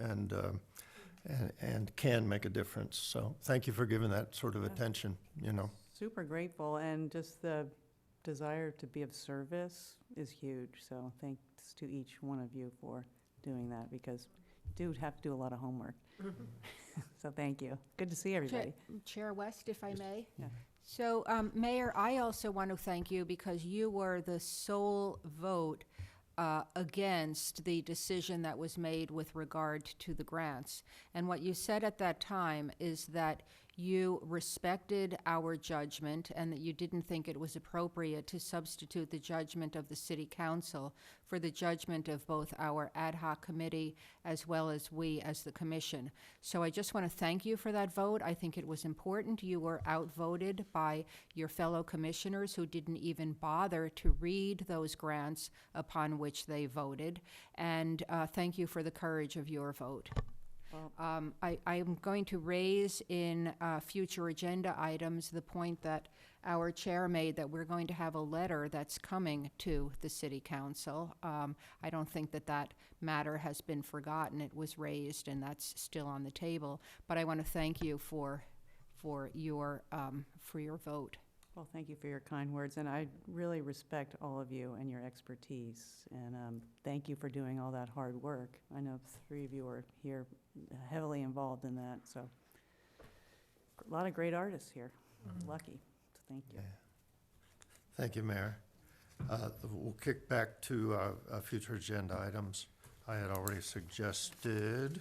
can make a difference. So thank you for giving that sort of attention, you know. Super grateful, and just the desire to be of service is huge, so thanks to each one of you for doing that, because you do have to do a lot of homework. So thank you. Good to see everybody. Chair West, if I may? Yeah. So, Mayor, I also want to thank you because you were the sole vote against the decision that was made with regard to the grants. And what you said at that time is that you respected our judgment and that you didn't think it was appropriate to substitute the judgment of the city council for the judgment of both our ad hoc committee as well as we as the commission. So I just want to thank you for that vote. I think it was important. You were outvoted by your fellow commissioners who didn't even bother to read those grants upon which they voted. And thank you for the courage of your vote. I am going to raise in future agenda items the point that our chair made that we're going to have a letter that's coming to the city council. I don't think that that matter has been forgotten. It was raised and that's still on the table. But I want to thank you for your vote. Well, thank you for your kind words, and I really respect all of you and your expertise, and thank you for doing all that hard work. I know 3 of you are here heavily involved in that, so a lot of great artists here. Lucky, so thank you. Yeah. Thank you, Mayor. We'll kick back to future agenda items. I had already suggested,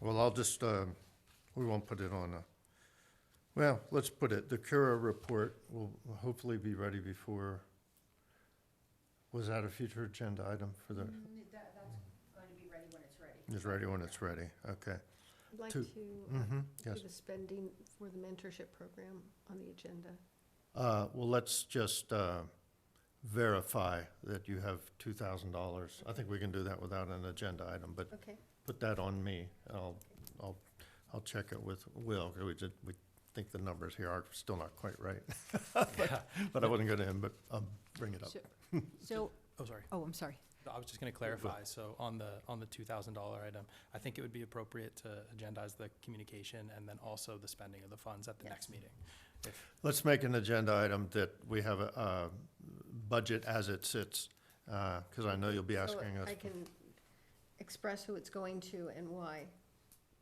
well, I'll just, we won't put it on well, let's put it, the Cura report will hopefully be ready before, was that a future agenda item for the? That's going to be ready when it's ready. It's ready when it's ready, okay. I'd like To- to Yes. do the spending for the mentorship program on the agenda. Well, let's just verify that you have $2,000. I think we can do that without an agenda item, but Okay. put that on me. I'll check it with Will. We think the numbers here are still not quite right. But I wouldn't go to him, but I'll bring it up. So, Oh, sorry. oh, I'm sorry. I was just going to clarify. So on the $2,000 item, I think it would be appropriate to agendize the communication and then also the spending of the funds at the next meeting. Let's make an agenda item that we have a budget as it sits, because I know you'll be asking So us. I can express who it's going to and why.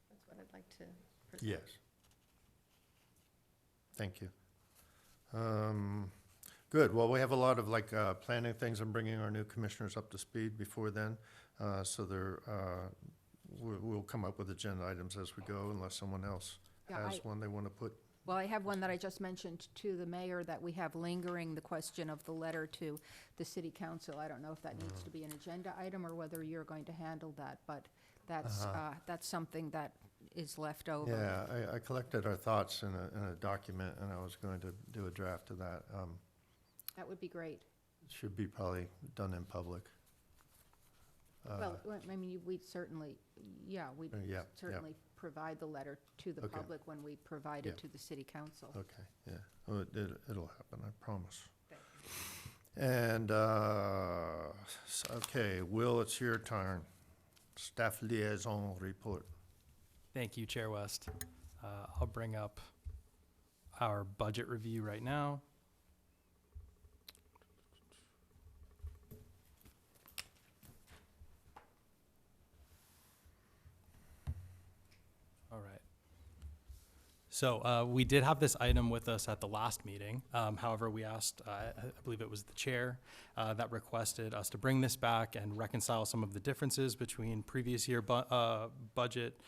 That's what I'd like to present. Yes. Thank you. Good. Well, we have a lot of planning things. I'm bringing our new commissioners up to speed before then. So we'll come up with agenda items as we go unless someone else Yeah, has one they want to put. Well, I have one that I just mentioned to the mayor that we have lingering, the question of the letter to the city council. I don't know if that needs to be an agenda item or whether you're going to handle that, but that's something that is left over. Yeah, I collected our thoughts in a document, and I was going to do a draft of that. That would be great. It should be probably done in public. Well, I mean, we'd certainly, we'd Yeah, certainly provide the letter to the Okay. public when we provide Yeah. it to the city council. Okay, yeah. Oh, it'll happen, I promise. Thank And, okay, Will, it's your turn. Staff liaison report. Thank you, Chair West. I'll bring up our budget review right now. All right. So we did have this item with us at the last meeting. However, we asked, I believe it was the chair, that requested us to bring this back and reconcile some of the differences between previous year budget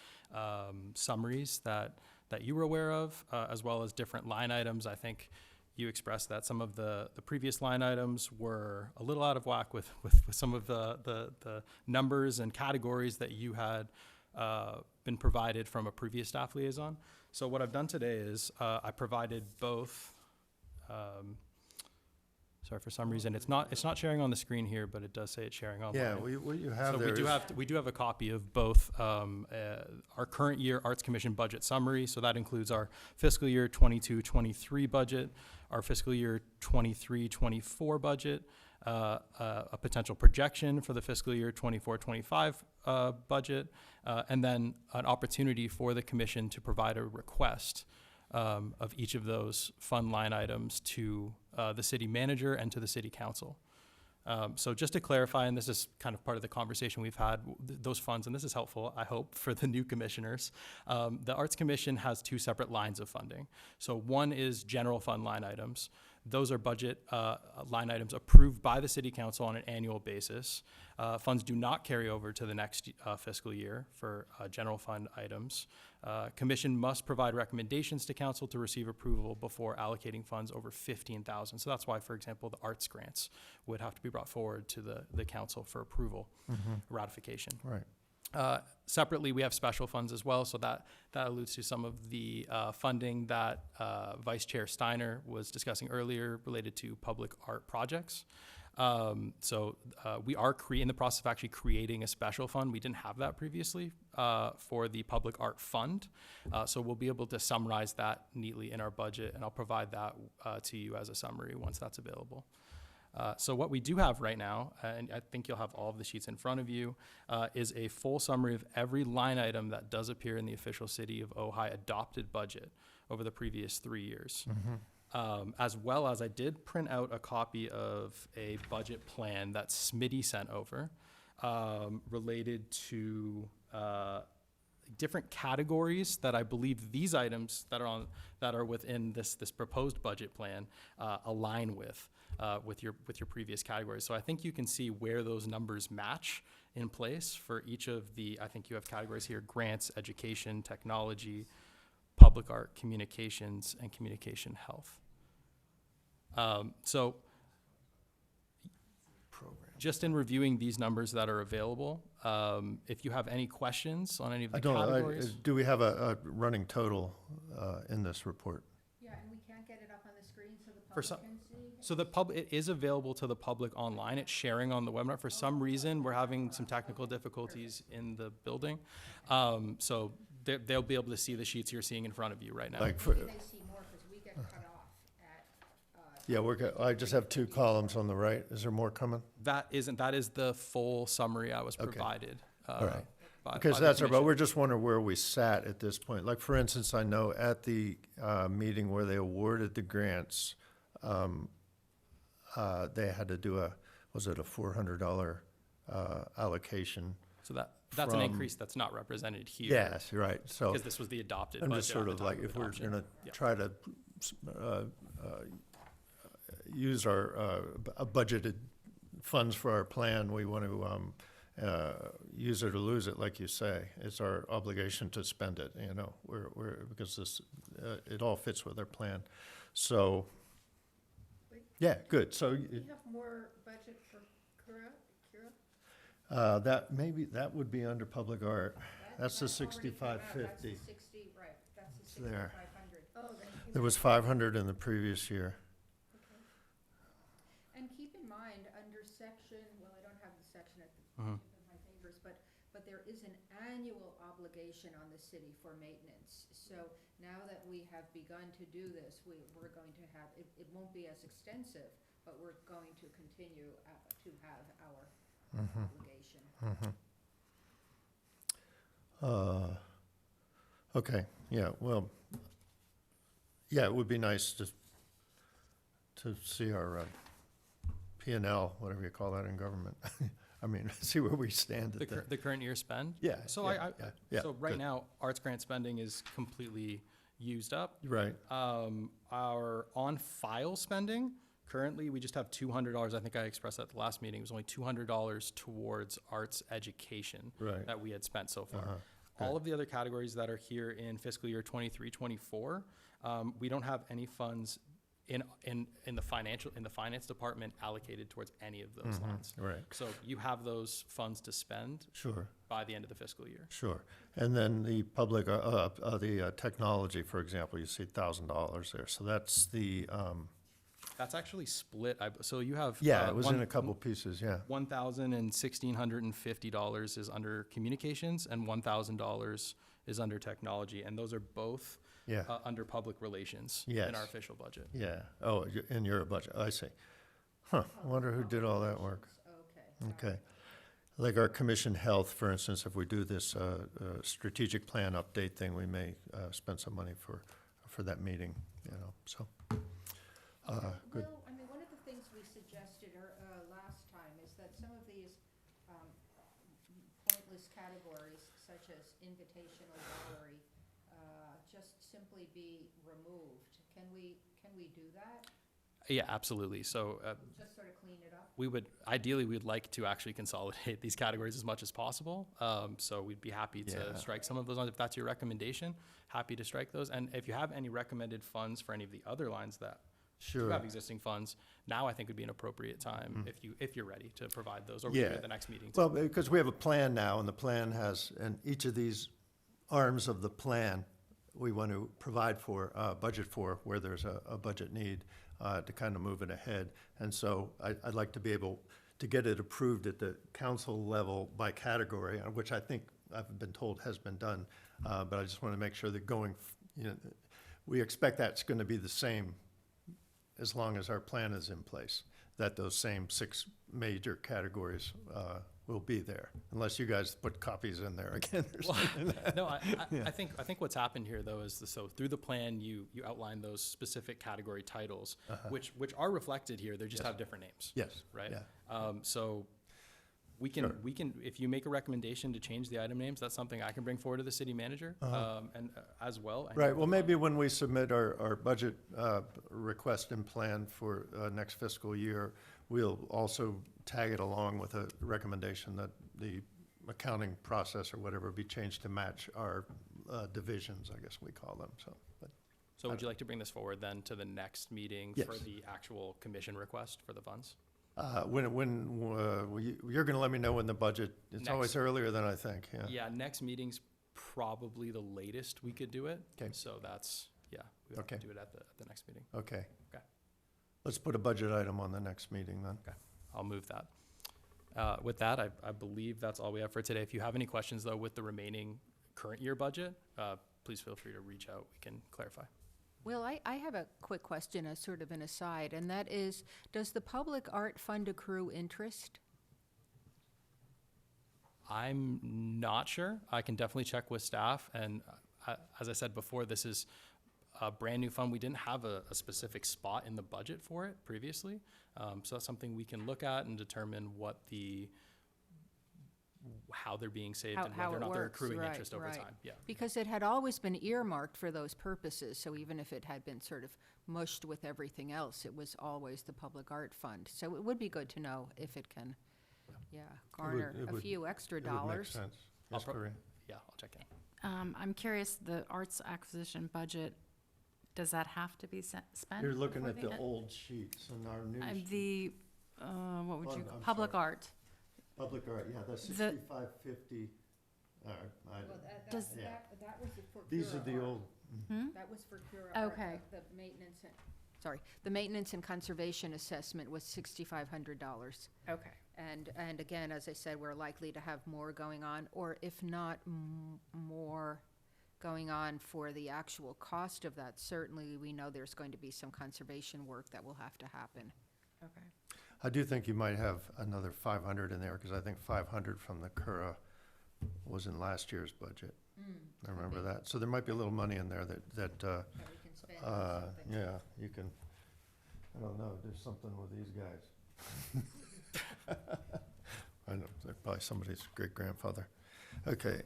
summaries that you were aware of, as well as different line items. I think you expressed that some of the previous line items were a little out of whack with some of the numbers and categories that you had been provided from a previous staff liaison. So what I've done today is I provided both. Sorry, for some reason it's not sharing on the screen here, but it does say it's sharing online. Yeah, what you have So there we do have a copy of both our current year Arts Commission budget summary. So that includes our fiscal year 22-23 budget, our fiscal year 23-24 budget, a potential projection for the fiscal year 24-25 budget, and then an opportunity for the commission to provide a request of each of those fund line items to the city manager and to the city council. So just to clarify, and this is kind of part of the conversation we've had, those funds, and this is helpful, I hope, for the new commissioners. The Arts Commission has two separate lines of funding. So one is general fund line items. Those are budget line items approved by the City Council on an annual basis. Funds do not carry over to the next fiscal year for general fund items. Commission must provide recommendations to Council to receive approval before allocating funds over $15,000. So that's why, for example, the arts grants would have to be brought forward to the Council for approval, ratification. Right. Separately, we have special funds as well, so that alludes to some of the funding that Vice Chair Steiner was discussing earlier related to public art projects. We are in the process of actually creating a special fund. We didn't have that previously for the public art fund, so we'll be able to summarize that neatly in our budget, and I'll provide that to you as a summary once that's available. So what we do have right now, and I think you'll have all of the sheets in front of you, is a full summary of every line item that does appear in the official City of Ojai adopted budget over the previous 3 years. As well as I did print out a copy of a budget plan that Smitty sent over related to different categories that I believe these items that are within this proposed budget plan align with your previous categories. So I think you can see where those numbers match in place for each of the, I think you have categories here: grants, education, technology, public art, communications, and communication health. So just in reviewing these numbers that are available, if you have any questions on any of the categories. Do we have a running total in this report? Yeah, and we can't get it up on the screen so the For public some- can see? So it is available to the public online. It's sharing on the webinar. For some reason, we're having some technical difficulties in the building. So they'll be able to see the sheets you're seeing in front of you right now. Like, for, Maybe they see more because we get cut off at, yeah, I just have 2 columns on the right. Is there more coming? That is the full summary I was Okay. provided. All right. by Because the that's our, but commission. we're just wondering where we sat at this point. Like, for instance, I know at the meeting where they awarded the grants, they had to do was it a $400 allocation? So that's an from- increase that's not represented here. Yes, you're right. So Because this was the adopted I'm budget. just sort at of the like, time if we're adoption. gonna Yeah. try to use our budgeted funds for our plan, we want to use it or lose it, like you say. It's our obligation to spend it, because it all fits with our plan. So, yeah, good. So We have more budget for Kira? that would be under public art. That's the 6550. That's the 60, right, that's the It's there. 6,500. Oh, that- There was 500 in the previous year. And keep in mind, under section, well, I don't have the section at the Mhm. tip of my fingers, but there is an annual obligation on the city for maintenance. So now that we have begun to do this, we're going to have, it won't be as extensive, but we're going to continue to have our obligation. Okay, yeah, well, yeah, it would be nice to see our P&L, whatever you call that in government. I mean, see where we stand at that. The current year spend? Yeah. So yeah, so right good. now, arts grant spending is completely used up. Right, Our on-file spending, currently, we just have $200. I think I expressed that at the last meeting. It was only $200 towards arts education right. that we had spent so far. Uh-huh. All of the other categories that are here in fiscal year 23-24, we don't have any funds in the finance department allocated towards any of those lines. Right, So you have those funds to spend sure, by the end of the fiscal year. sure. And then the public, the technology, for example, you see $1,000 there. So that's the, That's actually split. So you have yeah, it was in a couple pieces, yeah. $1,000 and $1,650 is under communications, and $1,000 is under technology, and those are both Yeah, under public relations Yes. in our official budget. yeah. Oh, in your budget, I see. Huh, I wonder who did all that work. Okay. Okay. Like our commission health, for instance, if we do this strategic plan update thing, we may spend some money for that meeting, so. Good. Well, I mean, one of the things we suggested last time those categories, such as invitational gallery, just simply be removed. Can we do that? Yeah, absolutely. So Just sort of clean it up? ideally, we'd like to actually consolidate these categories as much as possible. So we'd be happy to Yeah. strike some of those lines. If that's your recommendation, happy to strike those. And if you have any recommended funds for any of the other lines that do Sure. have existing funds, now I think would be an appropriate time if you're ready to provide those, or we Yeah. can do it at the next meeting. Well, because we have a plan now, and the plan has, and each of these arms of the plan, we want to provide for, budget for, where there's a budget need, to kind of move it ahead. And so I'd like to be able to get it approved at the council level by category, which I think I've been told has been done. But I just want to make sure that we expect that's going to be the same as long as our plan is in place, that those same 6 major categories will be there, unless you guys put copies in there again or something. No, I think what's happened here, though, is so through the plan, you outline those specific category titles, which are reflected here. They just Yes. have different names. Yes. Right. Yeah. So we Sure. can if you make a recommendation to change the item names, that's something I can bring forward to the city manager, and as well. And Right, well, maybe when we submit our budget request and plan for next fiscal year, we'll also tag it along with a recommendation that the accounting process or whatever be changed to match our divisions, I guess we call them, so. But So would you like to bring this forward then to the next meeting for Yes. the actual commission request for the funds? you're gonna let me know when the budget, it's always Next. earlier than I think, yeah. Yeah, next meeting's probably the latest we could do it. Okay. So that's, we have Okay. to do it at the next meeting. Okay. Okay. Let's put a budget item on the next meeting then. I'll move that. With that, I believe that's all we have for today. If you have any questions, though, with the remaining current year budget, please feel free to reach out. We can clarify. Well, I have a quick question as sort of an aside, and that is, does the Public Art Fund accrue interest? I'm not sure. I can definitely check with staff. And as I said before, this is a brand new fund. We didn't have a specific spot in the budget for it previously. So that's something we can look at and determine how they're being saved and How whether or it not they're works, accruing right, interest over right. time. Yeah. Because it had always been earmarked for those purposes, so even if it had been sort of mushed with everything else, it was always the Public Art Fund. So it would be good to know if it can, garner it a would- few extra It would make dollars. sense. I'll Yes, pro- Corinne? Yeah, I'll check in. I'm curious, the arts acquisition budget, does that have to be spent? You're looking before at the end? old sheets in our new. What would Oh, you, I'm public sorry. art. Public art, yeah, that's The- 6550. Does- Yeah. that was for These are the old, That was for Cura Art, Okay. The maintenance the maintenance and conservation assessment was $6,500. Okay. And again, as I said, we're likely to have more going on, or if not more going on for the actual cost of that. Certainly, we know there's going to be some conservation work that will have to happen. Okay. I do think you might have another 500 in there, because I think 500 from the Cura was in last year's budget. I remember that. So there might be a little money in there that, That we can spend on something. yeah, you can, I don't know, do something with these guys. I know, they're probably somebody's great-grandfather. Okay.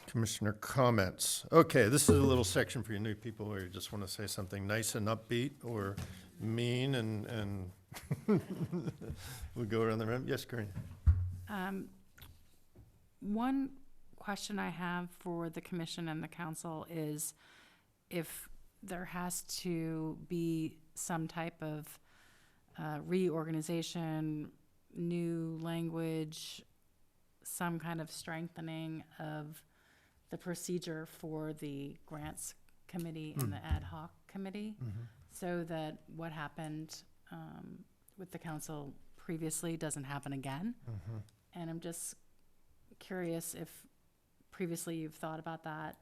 Commissioner comments. Okay, this is a little section for you new people where you just want to say something nice and upbeat or mean and we'll go around the room. Yes, Corinne? One question I have for the commission and the council is if there has to be some type of reorganization, new language, some kind of strengthening of the procedure for the grants committee and the ad hoc committee, so that what happened with the council previously doesn't happen again. And I'm just curious if previously you've thought about that,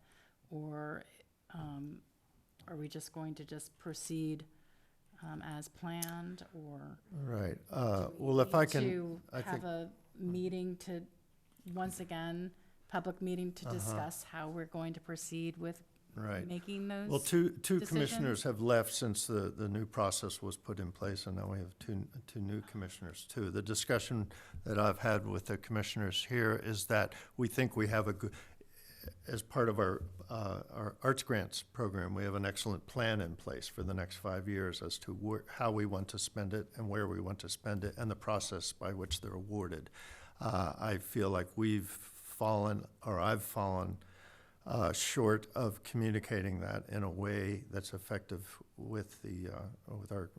or are we just going to just proceed as planned, or Right. do we Well, if I need can, to I have think, a meeting to, once again, public meeting to discuss how we're going to proceed with Right. making those? Well, two decisions? commissioners have left since the new process was put in place, and now we have two new commissioners, too. The discussion that I've had with the commissioners here is that we think we have a good, as part of our arts grants program, we have an excellent plan in place for the next 5 years as to how we want to spend it and where we want to spend it and the process by which they're awarded. I feel like I've fallen short of communicating that in a way that's effective with our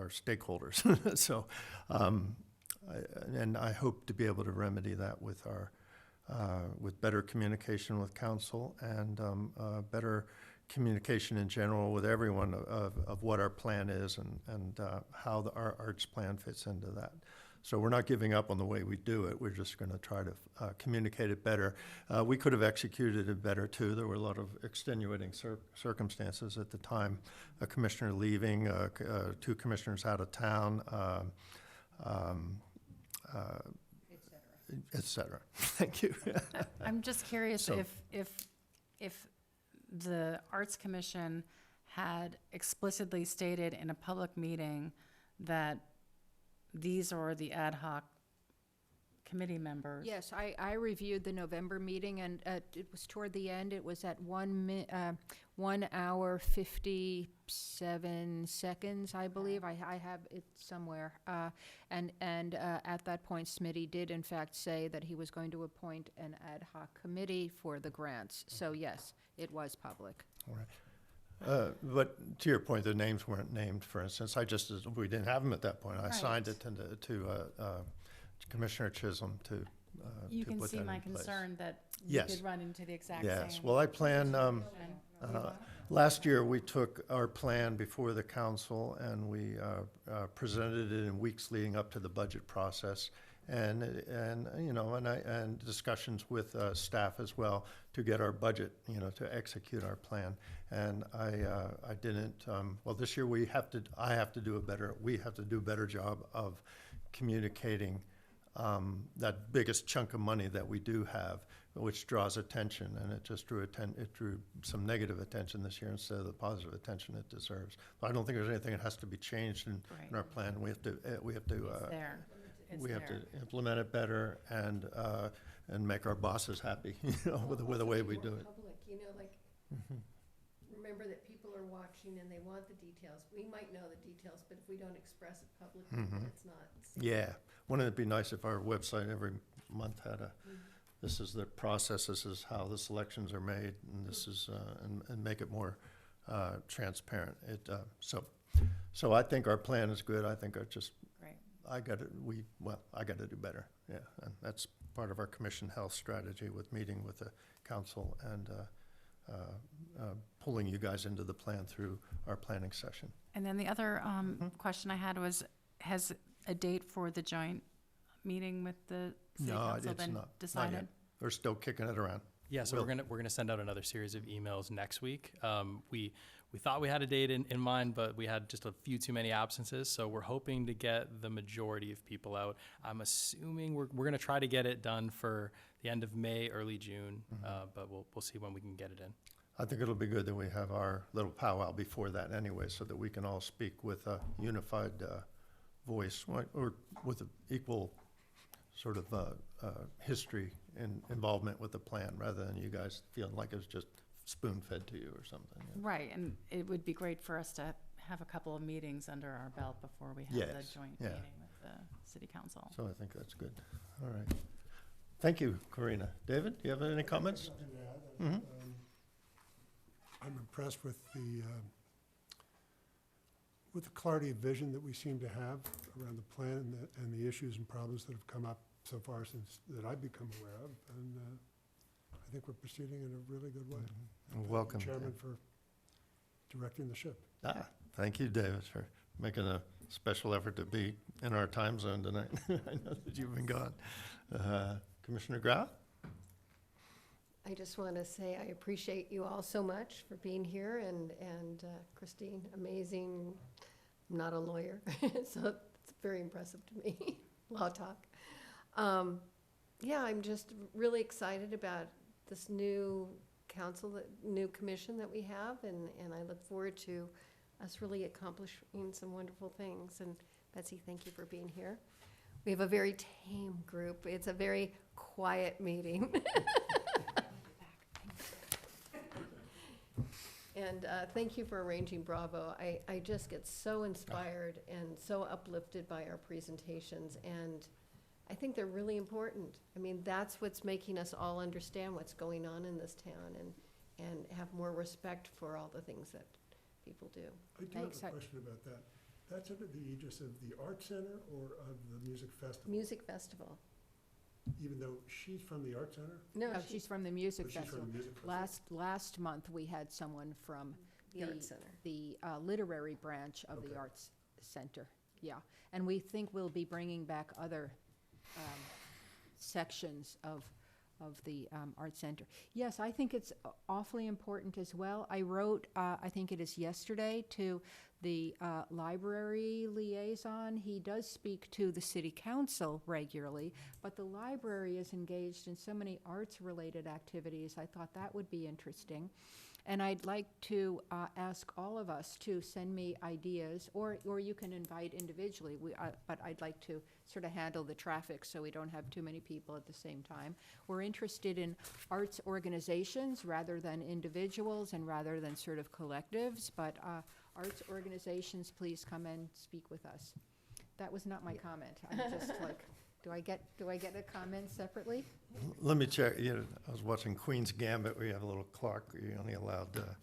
stakeholders. So, and I hope to be able to remedy that with better communication with council and better communication in general with everyone of what our plan is and how our arts plan fits into that. So we're not giving up on the way we do it. We're just going to try to communicate it better. We could have executed it better, too. There were a lot of extenuating circumstances at the time. A commissioner leaving, 2 commissioners out of town, et cetera. Thank you. I'm just curious So- if the Arts Commission had explicitly stated in a public meeting that these are the ad hoc committee members. Yes, I reviewed the November meeting, and it was toward the end. It was at 1 hour, 57 seconds, I believe. I have it somewhere. And at that point, Smitty did in fact say that he was going to appoint an ad hoc committee for the grants. So yes, it was public. All right. But to your point, the names weren't named, for instance. We didn't have them at that point. I assigned it to Commissioner Chisholm to You can put see that my in place. concern that you Yes. could run into the exact same. Yes, well, I plan, last year, we took our plan before the council and we presented it in weeks leading up to the budget process. And discussions with staff as well to get our budget, to execute our plan. And I didn't, this year we have to do a better job of communicating that biggest chunk of money that we do have, which draws attention, and it just drew some negative attention this year instead of the positive attention it deserves. But I don't think there's anything that has to be changed in our plan. We have to It's there. It's we have to there. implement it better and make our bosses happy, with the way we do it. Public, remember that people are watching and they want the details. We might know the details, but if we don't express it publicly, it's not. Yeah, wouldn't it be nice if our website every month had this is the process, this is how the selections are made, and this is, and make it more transparent. So I think our plan is good. I think Great. I got to do better, yeah. And that's part of our commission health strategy with meeting with the council and pulling you guys into the plan through our planning session. And then the other question I had was, has a date for the joint meeting with the city No, council it's been not yet. decided? We're still kicking it around. Yeah, so we're gonna send out another series of emails next week. We thought we had a date in mind, but we had just a few too many absences, so we're hoping to get the majority of people out. I'm assuming we're gonna try to get it done for the end of May, early June, but we'll see when we can get it in. I think it'll be good that we have our little powwow before that anyway, so that we can all speak with a unified voice, or with an equal sort of history and involvement with the plan, rather than you guys feeling like it's just spoon-fed to you or something. Right, and it would be great for us to have a couple of meetings under our belt before we have the Yes, joint yeah. meeting with the city council. So I think that's good. All right. Thank you, Karina. David, do you have any comments? Something to add. Mhm. I'm impressed with the clarity of vision that we seem to have around the plan and the issues and problems that have come up so far since that I've become aware of. And I think we're proceeding in a really good way. Well, welcome. Chairman for directing the ship. Thank you, David, for making a special effort to be in our time zone tonight. I know that you've been gone. Commissioner Grau? I just want to say I appreciate you all so much for being here, and Christine, amazing. I'm not a lawyer, so it's very impressive to me, law talk. Yeah, I'm just really excited about this new council, the new commission that we have, and I look forward to us really accomplishing some wonderful things. And Betsy, thank you for being here. We have a very tame group. It's a very quiet meeting. And thank you for arranging Bravo. I just get so inspired and so uplifted by our presentations, and I think they're really important. I mean, that's what's making us all understand what's going on in this town and have more respect for all the things that people do. I do Thanks. have a question about that. That's under the aegis of the Art Center or of the Music Festival? Music festival. Even though she's from the Art Center? No, No, she's from the music But she's festival. from the Music Festival? Last month, we had someone from the Art Center. the literary branch of the Okay. Arts Center, yeah. And we think we'll be bringing back other sections of the Art Center. Yes, I think it's awfully important as well. I wrote, I think it is yesterday, to the library liaison. He does speak to the city council regularly, but the library is engaged in so many arts-related activities. I thought that would be interesting. And I'd like to ask all of us to send me ideas, or you can invite individually. But I'd like to sort of handle the traffic so we don't have too many people at the same time. We're interested in arts organizations rather than individuals and rather than sort of collectives. But arts organizations, please come and speak with us. That was not my comment. I'm just like, do I get a comment separately? Let me check, I was watching Queen's Gambit, where you have a little clock, where you're only allowed a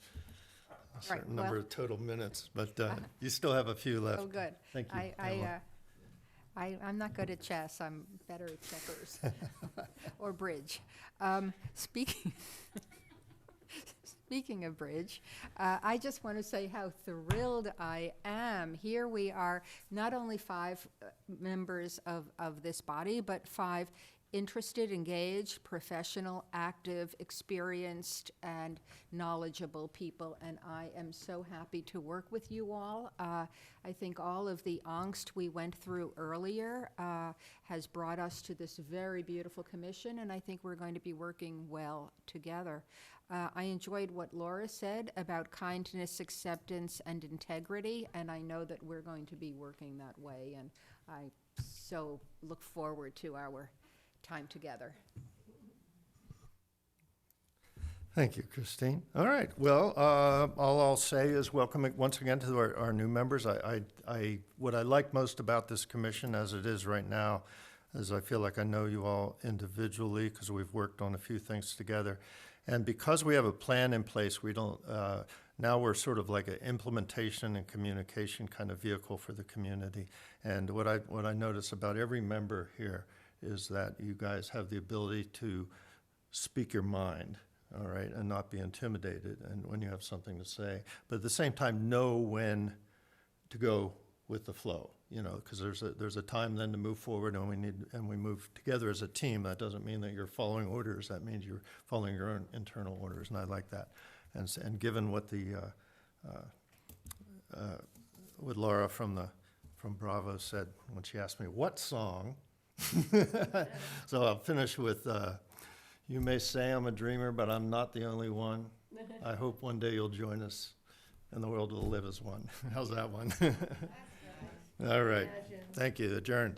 certain number well- of total minutes, but you still have a few left. Oh, good. Thank you, Pamela. I'm not good at chess. I'm better at checkers or bridge. Speaking of bridge, I just want to say how thrilled I am. Here we are, not only 5 members of this body, but 5 interested, engaged, professional, active, experienced, and knowledgeable people, and I am so happy to work with you all. I think all of the angst we went through earlier has brought us to this very beautiful commission, and I think we're going to be working well together. I enjoyed what Laura said about kindness, acceptance, and integrity, and I know that we're going to be working that way, and I so look forward to our time together. Thank you, Christine. All right, well, all I'll say is welcome once again to our new members. What I like most about this commission as it is right now is I feel like I know you all individually because we've worked on a few things together. And because we have a plan in place, we don't, now we're sort of like an implementation and communication kind of vehicle for the community. And what I notice about every member here is that you guys have the ability to speak your mind, all right, and not be intimidated and when you have something to say, but at the same time know when to go with the flow, because there's a time then to move forward, and we move together as a team. That doesn't mean that you're following orders. That means you're following your own internal orders, and I like that. And given what what Laura from Bravo said when she asked me what song, so I'll finish with, you may say I'm a dreamer, but I'm not the only one. I hope one day you'll join us and the world will live as one. How's that one? All right. Thank you. Adjourned.